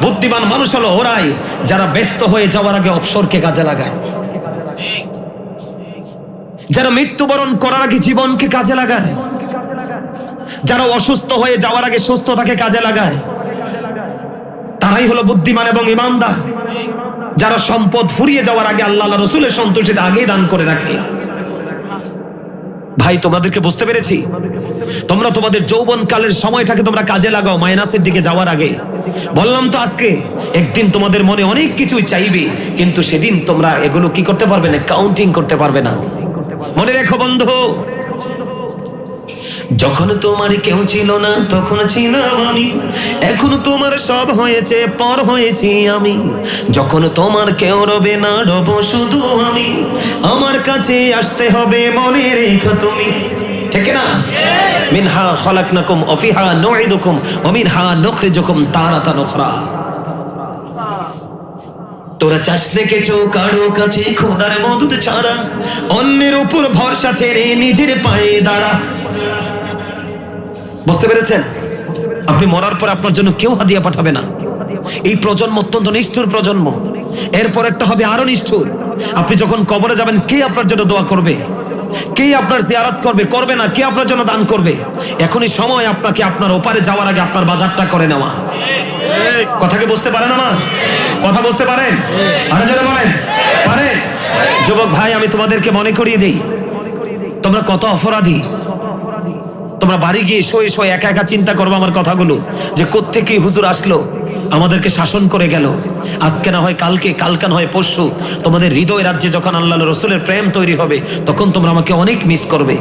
বুদ্ধিমান মানুষ হলো ওরাই যারা ব্যস্ত হয়ে যাওয়ার আগে অবসরকে কাজে লাগায়, যারা মৃত্যুবরণ করার আগে জীবনকে কাজে লাগায়, যারা অসুস্থ হয়ে যাওয়ার আগে সুস্থতাকে কাজে লাগায়, তারাই হলো বুদ্ধিমান এবং ঈমানদার। যারা সম্পদ ফুরিয়ে যাওয়ার আগে আল্লাহ রাসূলের সন্তুষ্টিতে আগে দান করে রাখে। ভাই তোমাদেরকে বুঝতে পেরেছি? তোমরা তোমাদের যৌবন কালের সময়টাকে তোমরা কাজে লাগাও মাইনাসের দিকে যাওয়ার আগে। বললাম তো আজকে একদিন তোমাদের মনে অনেক কিছুই চাইবে, কিন্তু সেদিন তোমরা এগুলো কি করতে পারবে না, কাউন্টিং করতে পারবে না। মনে রেখো বন্ধু, যখন তোমার কেউ ছিল না তখন ছিলাম আমি, এখন তোমার সব হয়েছে, পর হয়েছি আমি। যখন তোমার কেউ রবে না, রব শুধু আমি। আমার কাছে আসতে হবে, মনে রেখো তুমি, ঠিক না? মিনহা খালাকনাকুম ওয়া ফিহা নুঈদুকুম ওয়া মিনহা নুখরিজুকুম তারাতান উখরা। তোরা চাষ রেখেছ কারো কাছে খোদার মদত ছাড়া, অন্যের উপর ভরসা ছেড়ে নিজের পায়ে দাঁড়া। বুঝতে পেরেছেন? আপনি মরার পর আপনার জন্য কেউ হাদিয়া পাঠাবে না। এই প্রজন্ম অত্যন্ত নিষ্ঠুর প্রজন্ম। এরপর একটা হবে আরো নিষ্ঠুর। আপনি যখন কবরে যাবেন, কে আপনার জন্য দোয়া করবে? কে আপনার জিয়ারত করবে? করবে না। কে আপনার জন্য দান করবে? এখনই সময় আপনাকে আপনার ওপারে যাওয়ার আগে আপনার বাজারটা করে নেওয়া। কথাকে বুঝতে পারেন? আমার কথা বুঝতে পারেন? আরো যারা বলেন পারেন। যুবক ভাই, আমি তোমাদেরকে মনে করিয়ে দিই, তোমরা কত অপরাধী। তোমরা বাড়ি গিয়ে শোয়ে শোয়ে একা একা চিন্তা করবো আমার কথাগুলো, যে কোত্থেকে হুজুর আসলো, আমাদেরকে শাসন করে গেল। আজকে না হয় কালকে, কালকে না হয় পরশু, তোমাদের হৃদয় রাজ্যে যখন আল্লাহ রসুলের প্রেম তৈরি হবে, তখন তোমরা আমাকে অনেক মিস করবে।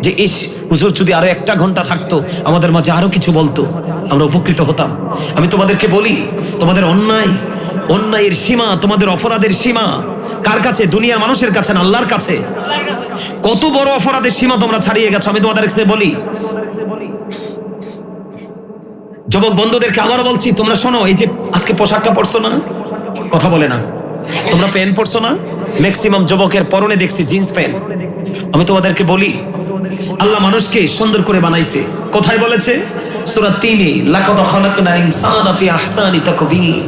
যে ইস, হুজুর যদি আরো একটা ঘন্টা থাকতো, আমাদের মাঝে আরো কিছু বলতো, আমরা উপকৃত হতাম। আমি তোমাদেরকে বলি, তোমাদের অন্যায়ের সীমা, তোমাদের অপরাধের সীমা কার কাছে? দুনিয়ার মানুষের কাছে না, আল্লাহর কাছে। কত বড় অপরাধের সীমা তোমরা ছাড়িয়ে গেছো, আমি তোমাদের কাছে বলি। যুবক বন্ধুদেরকে আবার বলছি, তোমরা শোনো, এই যে আজকে পোশাকটা পরছো না, কথা বলে না, তোমরা প্যান্ট পরছো না, ম্যাক্সিমাম যুবকের পরনে দেখছি জিন্স প্যান্ট। আমি তোমাদেরকে বলি, আল্লাহ মানুষকে সুন্দর করে বানাইছে। কোথায় বলেছে? সূরা ৩-এ, লাকাদ খালাকনাল ইনসানা ফি আহসানি তাকওয়িম।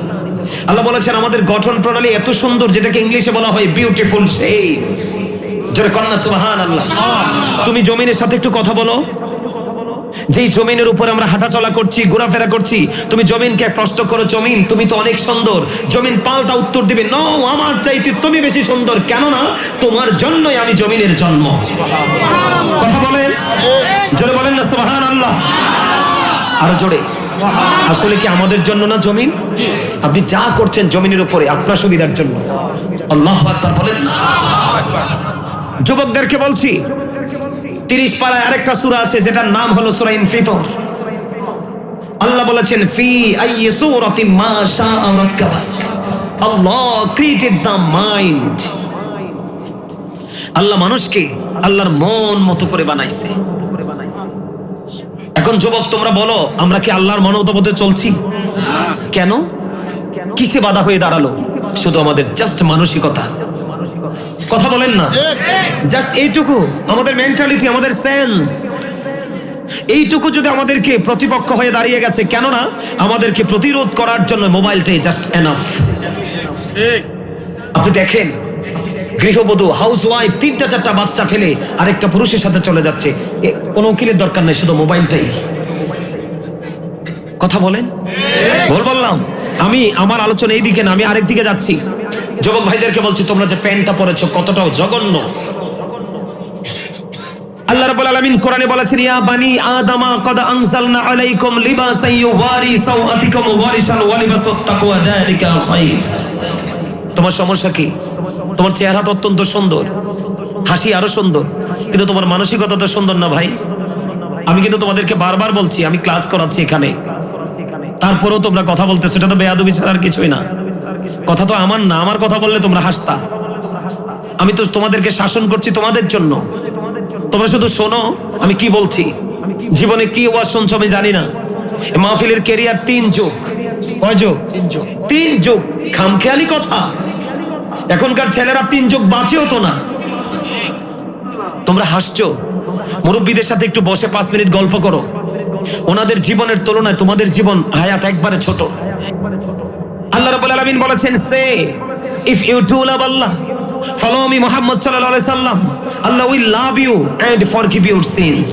আল্লাহ বলেছেন আমাদের গঠন প্রণালী এত সুন্দর, যেটাকে ইংলিশে বলা হয় বিউটিফুল শেপ। জোরে কন্যা সুবহানাল্লাহ। তুমি জমিনের সাথে একটু কথা বলো। যেই জমিনের উপর আমরা হাঁটাচলা করছি, ঘোরাফেরা করছি, তুমি জমিনকে প্রশ্ন করো, জমিন তুমি তো অনেক সুন্দর। জমিন পাল্টা উত্তর দিবে, নো, আমার চাইতে তুমি বেশি সুন্দর। কেননা তোমার জন্যই আমি জমিনের জন্ম। কথা বলেন, জোরে বলেন না সুবহানাল্লাহ। আরো জোরে। আসলে কি আমাদের জন্য না জমিন? আপনি যা করছেন জমিনের উপরে আপনার সুবিধার জন্য। আল্লাহু আকবার বলেন না। যুবকদেরকে বলছি, 30 পারায় আরেকটা সূরা আছে, যেটার নাম হলো সূরা ইনফিতর। আল্লাহ বলেছেন, ফি আইয়ি সূরাতিন মা শাআ রাক্কাবাক। আল্লাহ ক্রিয়েটেড দ্য মাইন্ড। আল্লাহ মানুষকে আল্লাহর মন মতো করে বানাইছে। এখন যুবক তোমরা বলো, আমরা কি আল্লাহর মনোমতো চলছি? কেন? কিসে বাধা হয়ে দাঁড়ালো? শুধু আমাদের জাস্ট মানসিকতা। কথা বলেন না, জাস্ট এইটুকু আমাদের মেন্টালিটি, আমাদের সেন্স, এইটুকু যদি আমাদেরকে প্রতিপক্ষ হয়ে দাঁড়িয়ে গেছে, কেননা আমাদেরকে প্রতিরোধ করার জন্য মোবাইলটাই জাস্ট এনাফ। আপনি দেখেন, গৃহবধূ, হাউস ওয়াইফ 3-4টা বাচ্চা ফেলে আরেকটা পুরুষের সাথে চলে যাচ্ছে, কোনো উকিলের দরকার নেই, শুধু মোবাইলটাই। কথা বলেন, বললাম আমি আমার আলোচনা এই দিকে না, আমি আরেক দিকে যাচ্ছি। যুবক ভাইদেরকে বলছি, তোমরা যে প্যান্টটা পরেছো কতটাও জঘন্য। আল্লাহ রাব্বুল আলামিন কোরআনে বলেছেন, ইয়া বানি আদামা ক্বাদ আনজালনা আলাইকুম লিবাসান ইউওয়ারি সাওআতিকুম ওয়ারিসান ওয়া লিবাসুত তাকওয়া যালিকা খায়র। তোমার সমস্যা কি? তোমার চেহারা তো অত্যন্ত সুন্দর, হাসি আরো সুন্দর, কিন্তু তোমার মানসিকতা তো সুন্দর না ভাই। আমি কিন্তু তোমাদেরকে বারবার বলছি, আমি ক্লাস করাচ্ছি এখানে, তারপরেও তোমরা কথা বলতেছো, সেটা তো বেয়াদবি ছাড়া আর কিছুই না। কথা তো আমার না, আমার কথা বললে তোমরা হাসতা। আমি তো তোমাদেরকে শাসন করছি তোমাদের জন্য। তোমরা শুধু শোনো আমি কি বলছি। জীবনে কি ওয়াজ শুনছো আমি জানি না। মাহফিলের ক্যারিয়ার 3 যুগ। কয় যুগ? 3 যুগ। খামখেয়ালি কথা। এখনকার ছেলেরা 3 যুগ বাঁচেও তো না। তোমরা হাসছো। মুরব্বীদের সাথে একটু বসে 5 মিনিট গল্প করো। ওনাদের জীবনের তুলনায় তোমাদের জীবন হায়াত একবারে ছোট। আল্লাহ রাব্বুল আলামিন বলেছেন, say if you do love Allah, follow me Muhammad sallallahu alaihi wasallam, Allah will love you and forgive your sins.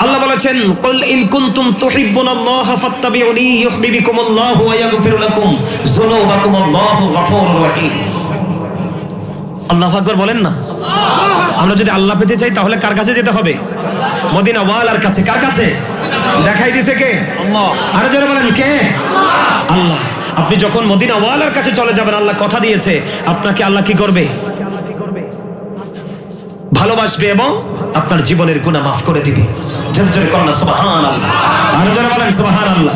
আল্লাহ বলেছেন, কুল ইন কুনতুম তুহিব্বুনাল্লাহ ফাত্তাবিউনি ইউহিব্বুকুমুল্লাহু ওয়া ইয়াগফির লাকুম যুনুবাকুম আল্লাহু গফুরুর রহিম। আল্লাহু আকবার বলেন না। আমরা যদি আল্লাহ পেতে চাই তাহলে কার কাছে যেতে হবে? মদিনা ওয়ালার কাছে। কার কাছে? দেখাই দিয়েছে কে? আল্লাহ। আরো জোরে বলেন, কে? আল্লাহ। আপনি যখন মদিনা ওয়ালার কাছে চলে যাবেন, আল্লাহ কথা দিয়েছে আপনাকে আল্লাহ কি করবে? ভালোবাসবে এবং আপনার জীবনের গুনাহ মাফ করে দিবে। জোরে জোরে বলেন সুবহানাল্লাহ। আরো জোরে বলেন সুবহানাল্লাহ।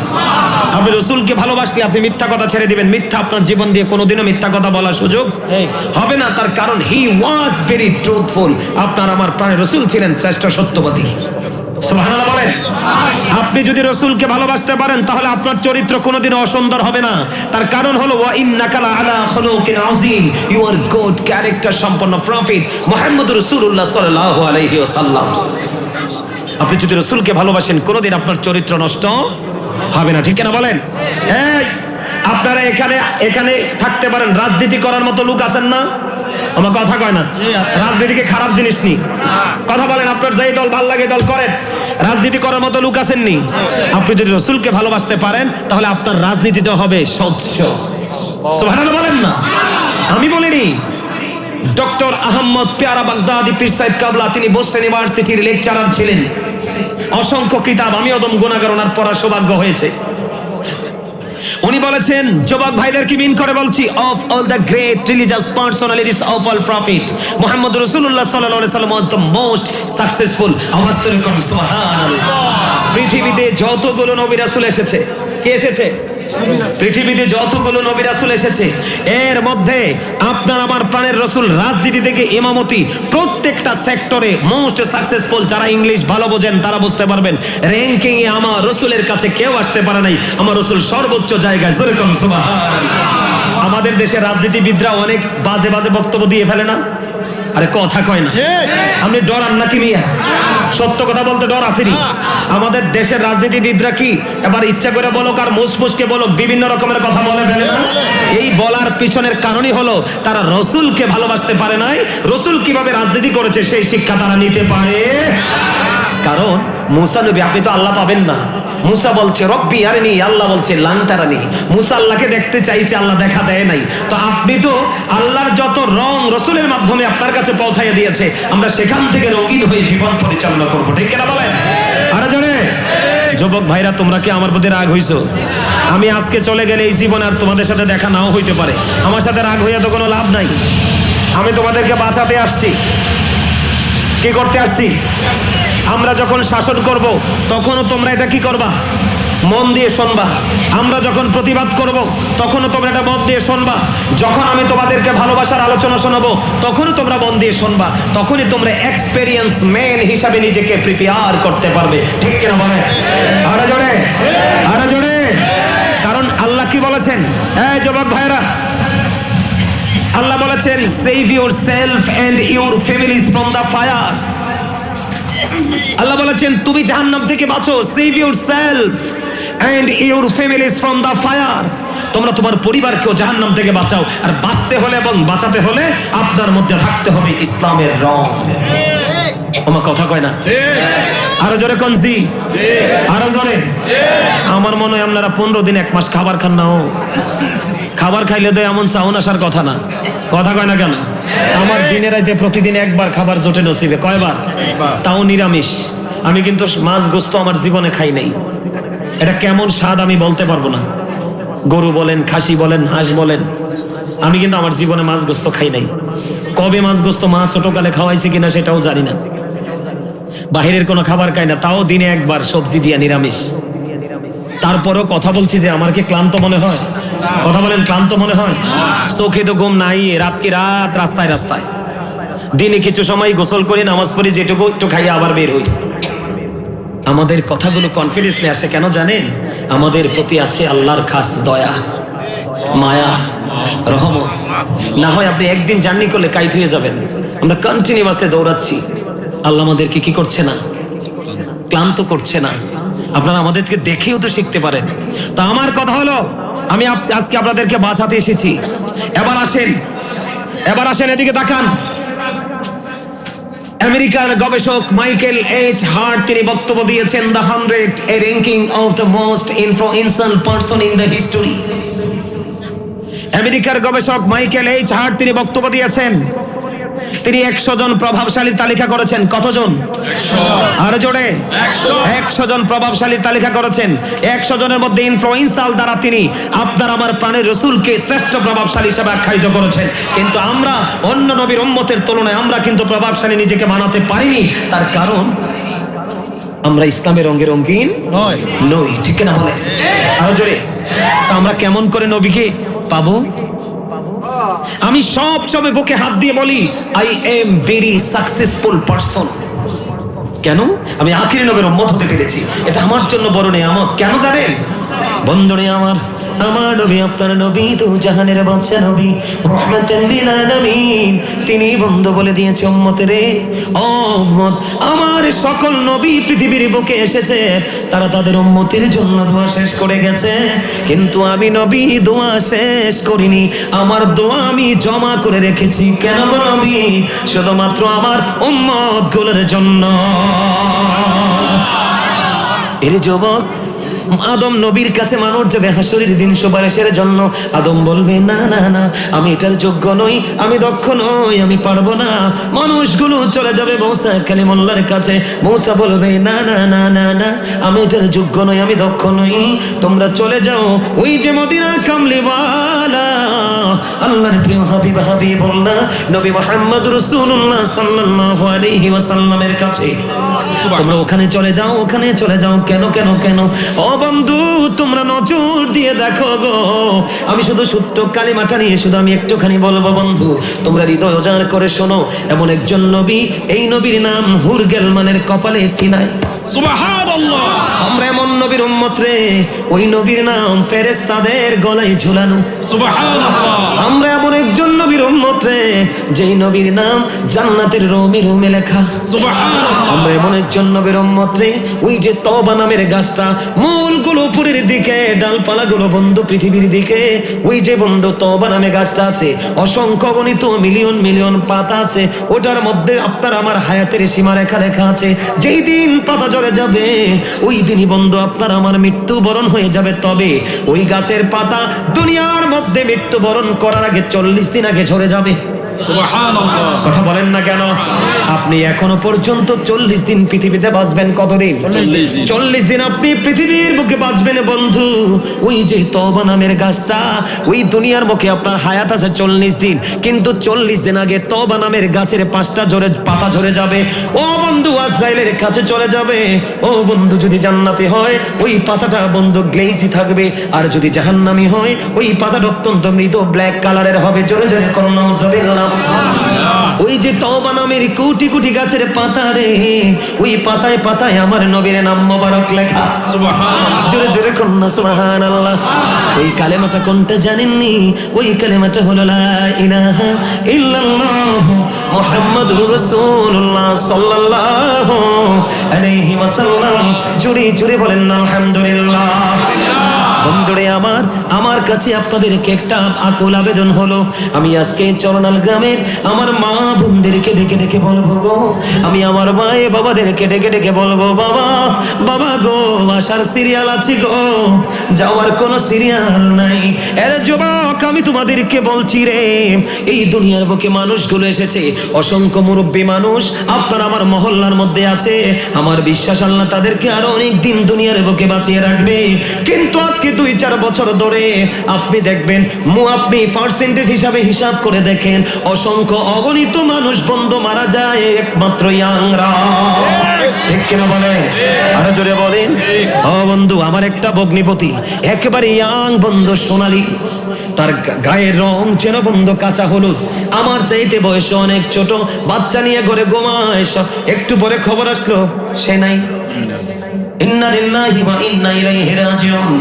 আপনি রাসূলকে ভালোবাসলে আপনি মিথ্যা কথা ছেড়ে দিবেন। মিথ্যা আপনার জীবন দিয়ে কোনোদিনও মিথ্যা কথা বলার সুযোগ হবে না। তার কারণ হি ওয়াজ ভেরি ট্রুথফুল। আপনার আমার প্রাণের রাসূল ছিলেন শ্রেষ্ঠ সত্যবাদী। সুবহানাল্লাহ বলেন। আপনি যদি রাসূলকে ভালোবাসতে পারেন তাহলে আপনার চরিত্র কোনোদিন অসুন্দর হবে না। তার কারণ হলো ওয়া ইন্নাকা লা আলা খুলুকিন আযীম, ইউ আর গুড ক্যারেক্টার সম্পন্ন প্রফেট মুহাম্মদুর রাসূলুল্লাহ সাল্লাল্লাহু আলাইহি ওয়াসাল্লাম। আপনি যদি রাসূলকে ভালোবাসেন কোনোদিন আপনার চরিত্র নষ্ট হবে না, ঠিক না বলেন? এই আপনারা এখানে এখানে থাকতে পারেন, রাজনীতি করার মতো লোক আছেন না? আমার কথা কয় না, রাজনীতিকে খারাপ জিনিস নি, কথা বলেন। আপনার যেই দল ভালো লাগে দল করেন, রাজনীতি করার মতো লোক আছেননি। আপনি যদি রাসূলকে ভালোবাসতে পারেন তাহলে আপনার রাজনীতিটা হবে স্বচ্ছ। সুবহানাল্লাহ বলেন না, আমি বলিনি। ডক্টর আহমদ পেয়ারা বাগদাদি পীর সাহেব কাবলা, তিনি বোস্টন ইউনিভার্সিটির লেকচারার ছিলেন। অসংখ্য কিতাব, আমি অদম গুনাহগার ওনার পড়ার সৌভাগ্য হয়েছে। উনি বলেছেন, যুবক ভাইদের কি মিন করে বলছি, of all the great religious personalities of all prophet Muhammad রাসূলুল্লাহ সাল্লাল্লাহু আলাইহি ওয়াসাল্লাম ওয়াজ দ্য মোস্ট সাকসেসফুল। আওয়াজ করে কোন সুবহানাল্লাহ। পৃথিবীতে যতগুলো নবী রাসূল এসেছে, কে এসেছে? পৃথিবীতে যতগুলো নবী রাসূল এসেছে এর মধ্যে আপনার আমার প্রাণের রাসূল রাজনীতি থেকে ইমামতি প্রত্যেকটা সেক্টরে মোস্ট সাকসেসফুল। যারা ইংলিশ ভালো বোঝেন তারা বুঝতে পারবেন, র্যাঙ্কিং এ আমার রাসূলের কাছে কেউ আসতে পারে নাই। আমার রাসূল সর্বোচ্চ জায়গায়। জোরে কোন সুবহানাল্লাহ। আমাদের দেশে রাজনীতিবিদরা অনেক বাজে বাজে বক্তব্য দিয়ে ফেলে না? আরে কথা কয় না, আপনি ডরান নাকি মিয়া? সত্য কথা বলতে ডর আসেনি। আমাদের দেশের রাজনীতিবিদরা কি এবার ইচ্ছা করে বলুক আর মুসফুসকে বলুক বিভিন্ন রকমের কথা বলে ফেলে না? এই বলার পিছনের কারণই হলো তারা রাসূলকে ভালোবাসতে পারে নাই। রাসূল কিভাবে রাজনীতি করেছে সেই শিক্ষা তারা নিতে পারে। কারণ মুসা নবী, আপনি তো আল্লাহ পাবেন না। মুসা বলছে রব্বি আরিনি, আল্লাহ বলছে লান তারানি। মুসা আল্লাহকে দেখতে চাইছে, আল্লাহ দেখা দেয় নাই। তো আপনি তো আল্লাহর যত রং রাসূলের মাধ্যমে আপনার কাছে পৌঁছাইয়া দিয়েছে, আমরা সেখান থেকে রঙিন হয়ে জীবন পরিচালনা করব, ঠিক কিনা বলেন? আরে জোরে। যুবক ভাইরা, তোমরা কি আমার প্রতি রাগ হইছো? আমি আজকে চলে গেলে এই জীবন আর তোমাদের সাথে দেখা নাও হইতে পারে। আমার সাথে রাগ হইয়া তো কোনো লাভ নাই। আমি তোমাদেরকে বাঁচাতে আসছি। কি করতে আসছি? আমরা যখন শাসন করব তখনও তোমরা এটা কি করবা? মন দিয়ে শুনবা। আমরা যখন প্রতিবাদ করব তখনও তোমরা এটা মন দিয়ে শুনবা। যখন আমি তোমাদেরকে ভালোবাসার আলোচনা শোনাবো তখনও তোমরা মন দিয়ে শুনবা। তখনই তোমরা এক্সপেরিয়েন্স ম্যান হিসাবে নিজেকে প্রিপেয়ার করতে পারবে, ঠিক কিনা বলে? আরে জোরে, আরে জোরে। কারণ আল্লাহ কি বলেছেন? এই যুবক ভাইরা, আল্লাহ বলেছেন save yourself and your families from the fire. আল্লাহ বলেছেন তুমি জাহান্নাম থেকে বাঁচো। Save yourself and your families from the fire. তোমরা তোমার পরিবারকেও জাহান্নাম থেকে বাঁচাও। আর বাঁচতে হলে এবং বাঁচাতে হলে আপনার মধ্যে থাকতে হবে ইসলামের রং। আমার কথা কয় না? আরো জোরে কোন জি, আরো জোরে। আমার মনে হয় আপনারা 15 দিন 1 মাস খাবার খান না। খাবার খাইলে তো এমন সাউন আসার কথা না। কথা কয় না কেন? আমার দিনে রাইতে প্রতিদিন একবার খাবার জোটে নসিবে। কয়বার? তাও নিরামিষ। আমি কিন্তু মাছ গোস্ত আমার জীবনে খাই নাই। এটা কেমন স্বাদ আমি বলতে পারবো না। গরু বলেন, খাসি বলেন, হাঁস বলেন, আমি কিন্তু আমার জীবনে মাছ গোস্ত খাই নাই। কবে মাছ গোস্ত মা ছোটকালে খাওয়াইছে কিনা সেটাও জানি না। বাহিরের কোনো খাবার খাই না, তাও দিনে একবার সবজি দিয়া নিরামিষ। তারপরেও কথা বলছি যে আমার কি ক্লান্ত মনে হয়? কথা বলেন, ক্লান্ত মনে হয়? চোখে তো ঘুম নাই, রাত কি রাত রাস্তায় রাস্তায়। দিনে কিছু সময় গোসল করি, নামাজ পড়ি, যেটুকু একটু খাইয়া আবার বের হই। আমাদের কথাগুলো কনফিডেন্সলি আসে কেন জানেন? আমাদের প্রতি আছে আল্লাহর খাস দয়া, মায়া, রহমত। না হয় আপনি একদিন জার্নি করলে কাইত হয়ে যাবেন। আমরা কন্টিনিউয়াসলি দৌড়াচ্ছি, আল্লাহ আমাদেরকে কি করছে না? ক্লান্ত করছে না। আপনারা আমাদেরকে দেখেও তো শিখতে পারেন। তা আমার কথা হলো, আমি আজকে আপনাদেরকে বাঁচাতে এসেছি। এবার আসেন এদিকে তাকান। আমেরিকার গবেষক মাইকেল এইচ হার্ট তিনি বক্তব্য দিয়েছেন the 100 A ranking of the most influential person in the history. আমেরিকার গবেষক মাইকেল এইচ হার্ট তিনি বক্তব্য দিয়েছেন। তিনি 100 জন প্রভাবশালীর তালিকা করেছেন। কতজন? 100। আরো জোরে, 100 জন প্রভাবশালীর তালিকা করেছেন। 100 জনের মধ্যে ইনফ্লুয়েন্সাল দ্বারা তিনি আপনার আমার প্রাণের রাসূলকে শ্রেষ্ঠ প্রভাবশালী হিসেবে আখ্যায়িত করেছেন। কিন্তু আমরা অন্য নবীর উম্মতের তুলনায় আমরা কিন্তু প্রভাবশালী নিজেকে বানাতে পারিনি। তার কারণ আমরা ইসলামের রঙে রঙিন নই, ঠিক না বলে? আরো জোরে। তা আমরা কেমন করে নবীকে পাবো? আমি সব সময় বুকে হাত দিয়ে বলি, I am very successful person. কেন? আমি আখিরি নবীর উম্মত হতে পেরেছি, এটা আমার জন্য বড় নিয়ামত। কেন জানেন বন্ধুরে আমার? আমার নবী, আপনার নবী তো জাহানের বাদশা নবী, রাহমাতাল লিল আলামিন। তিনি বন্ধু বলে দিয়েছে উম্মতেরে, ও উম্মত, আমার সকল নবী পৃথিবীর বুকে এসেছে, তারা তাদের উম্মতের জন্য দোয়া শেষ করে গেছে, কিন্তু আমি নবী দোয়া শেষ করিনি, আমার দোয়া আমি জমা করে রেখেছি। কেন গো নবী? শুধুমাত্র আমার উম্মত গুলোর জন্য। এর যুবক, আদম নবীর কাছে মানুষ যাবে হাসরের দিন সুপারিশের জন্য। আদম বলবে না না না, আমি এটার যোগ্য নই, আমি দক্ষ নই, আমি পারবো না। মানুষগুলো চলে যাবে মূসা কালিমুল্লাহর কাছে। মূসা বলবে না না না না না, আমি এটার যোগ্য নই, আমি দক্ষ নই, তোমরা চলে যাও ওই যে মদিনা কামলিওয়ালা আল্লাহর প্রিয় হাবিব হাবিবুল্লাহ নবী মুহাম্মদ রাসূলুল্লাহ সাল্লাল্লাহু আলাইহি ওয়াসাল্লামের কাছে। তোমরা ওখানে চলে যাও, ওখানে চলে যাও। কেন কেন কেন? ও বন্ধু, তোমরা নজর দিয়ে দেখো গো, আমি শুধু সূত্র কালিমাটা নিয়ে শুধু আমি একটুখানি বলবো বন্ধু, তোমরা হৃদয় উজাড় করে শোনো। এমন একজন নবী, এই নবীর নাম হুর গেলমানের কপালে সিনাই। সুবহানাল্লাহ। আমরা এমন নবীর উম্মত রে, ওই নবীর নাম ফেরেশতাদের গলায় ঝুলানো। সুবহানাল্লাহ। আমরা এমন একজন নবীর উম্মত রে, যেই নবীর নাম জান্নাতের রোমে রোমে লেখা। সুবহানাল্লাহ। আমরা এমন একজন নবীর উম্মত রে, ওই যে তওবা নামের গাছটা, মূলগুলো উপরের দিকে, ডালপালাগুলো বন্ধু পৃথিবীর দিকে, ওই যে বন্ধু তওবা নামে গাছটা আছে, অসংখ্য গণিত মিলিয়ন মিলিয়ন পাতা আছে, ওটার মধ্যে আপনার আমার হায়াতের সীমারেখা লেখা আছে। যেই দিন পাতা ঝরে যাবে, ওই দিনই বন্ধু আপনার আমার মৃত্যুবরণ হয়ে যাবে। তবে ওই গাছের পাতা দুনিয়ার মধ্যে মৃত্যুবরণ করার আগে 40 দিন আগে ঝরে যাবে। সুবহানাল্লাহ। কথা বলেন না কেন? আপনি এখনো পর্যন্ত 40 দিন পৃথিবীতে বাঁচবেন। কতদিন? 40 দিন আপনি পৃথিবীর বুকে বাঁচবেন বন্ধু। ওই যে তওবা নামের গাছটা, ওই দুনিয়ার বুকে আপনার হায়াত আছে 40 দিন, কিন্তু 40 দিন আগে তওবা নামের গাছের 5টা পাতা ঝরে যাবে। ও বন্ধু আজরাইলের কাছে চলে যাবে। ও বন্ধু, যদি জান্নাতি হয় ওই পাতাটা বন্ধু গ্লেজি থাকবে, আর যদি জাহান্নামী হয় ওই পাতাটা অত্যন্ত মৃদু ব্ল্যাক কালারের হবে। জোরে জোরে করুন নাউজুবিল্লাহ। ওই যে তওবা নামের কোটি কোটি গাছের পাতা রে, ওই পাতায় পাতায় আমার নবীর নাম মোবারক লেখা। সুবহানাল্লাহ। জোরে জোরে করুন না সুবহানাল্লাহ। ওই কালেমাটা কোনটা জানেননি? ওই কালেমাটা হলো লা ইলাহা ইল্লাল্লাহ মুহাম্মাদুর রাসূলুল্লাহ সাল্লাল্লাহু আলাইহি ওয়াসাল্লাম। জোরে জোরে বলেন না আলহামদুলিল্লাহ। বন্ধুরে আমার কাছে আপনাদেরকে একটা আকুল আবেদন হলো, আমি আজকে চরনাল গ্রামের আমার মা বোনদেরকে ডেকে ডেকে বলবো গো, আমি আমার মায়ে বাবাদেরকে ডেকে ডেকে বলবো, বাবা বাবা গো, আসার সিরিয়াল আছে গো, যাওয়ার কোনো সিরিয়াল নাই। এর যুবক, আমি তোমাদেরকে বলছি রে, এই দুনিয়ার বুকে মানুষগুলো এসেছে, অসংখ্য মুরব্বী মানুষ আপনার আমার মহল্লার মধ্যে আছে। আমার বিশ্বাস আল্লাহ তাদেরকে আরো অনেক দিন দুনিয়ার বুকে বাঁচিয়ে রাখবে। কিন্তু আজকে 2-4 বছর ধরে আপনি দেখবেন, আপনি পার্সেন্টেজ হিসাবে হিসাব করে দেখেন, অসংখ্য অগণিত মানুষ বন্ধু মারা যায় একমাত্র ইয়াংরা। ঠিক কিনা বলেন? আরো জোরে বলেন। ও বন্ধু, আমার একটা ভগ্নিপতি একেবারে ইয়াং বন্ধু, সোনালী, তার গায়ের রং যেন বন্ধু কাঁচা হলুদ, আমার চাইতে বয়স অনেক ছোট, বাচ্চা নিয়ে ঘরে ঘুমায়। একটু পরে খবর আসলো সে নাই। ইন্না লিল্লাহি ওয়া ইন্না ইলাইহি রাজিউন।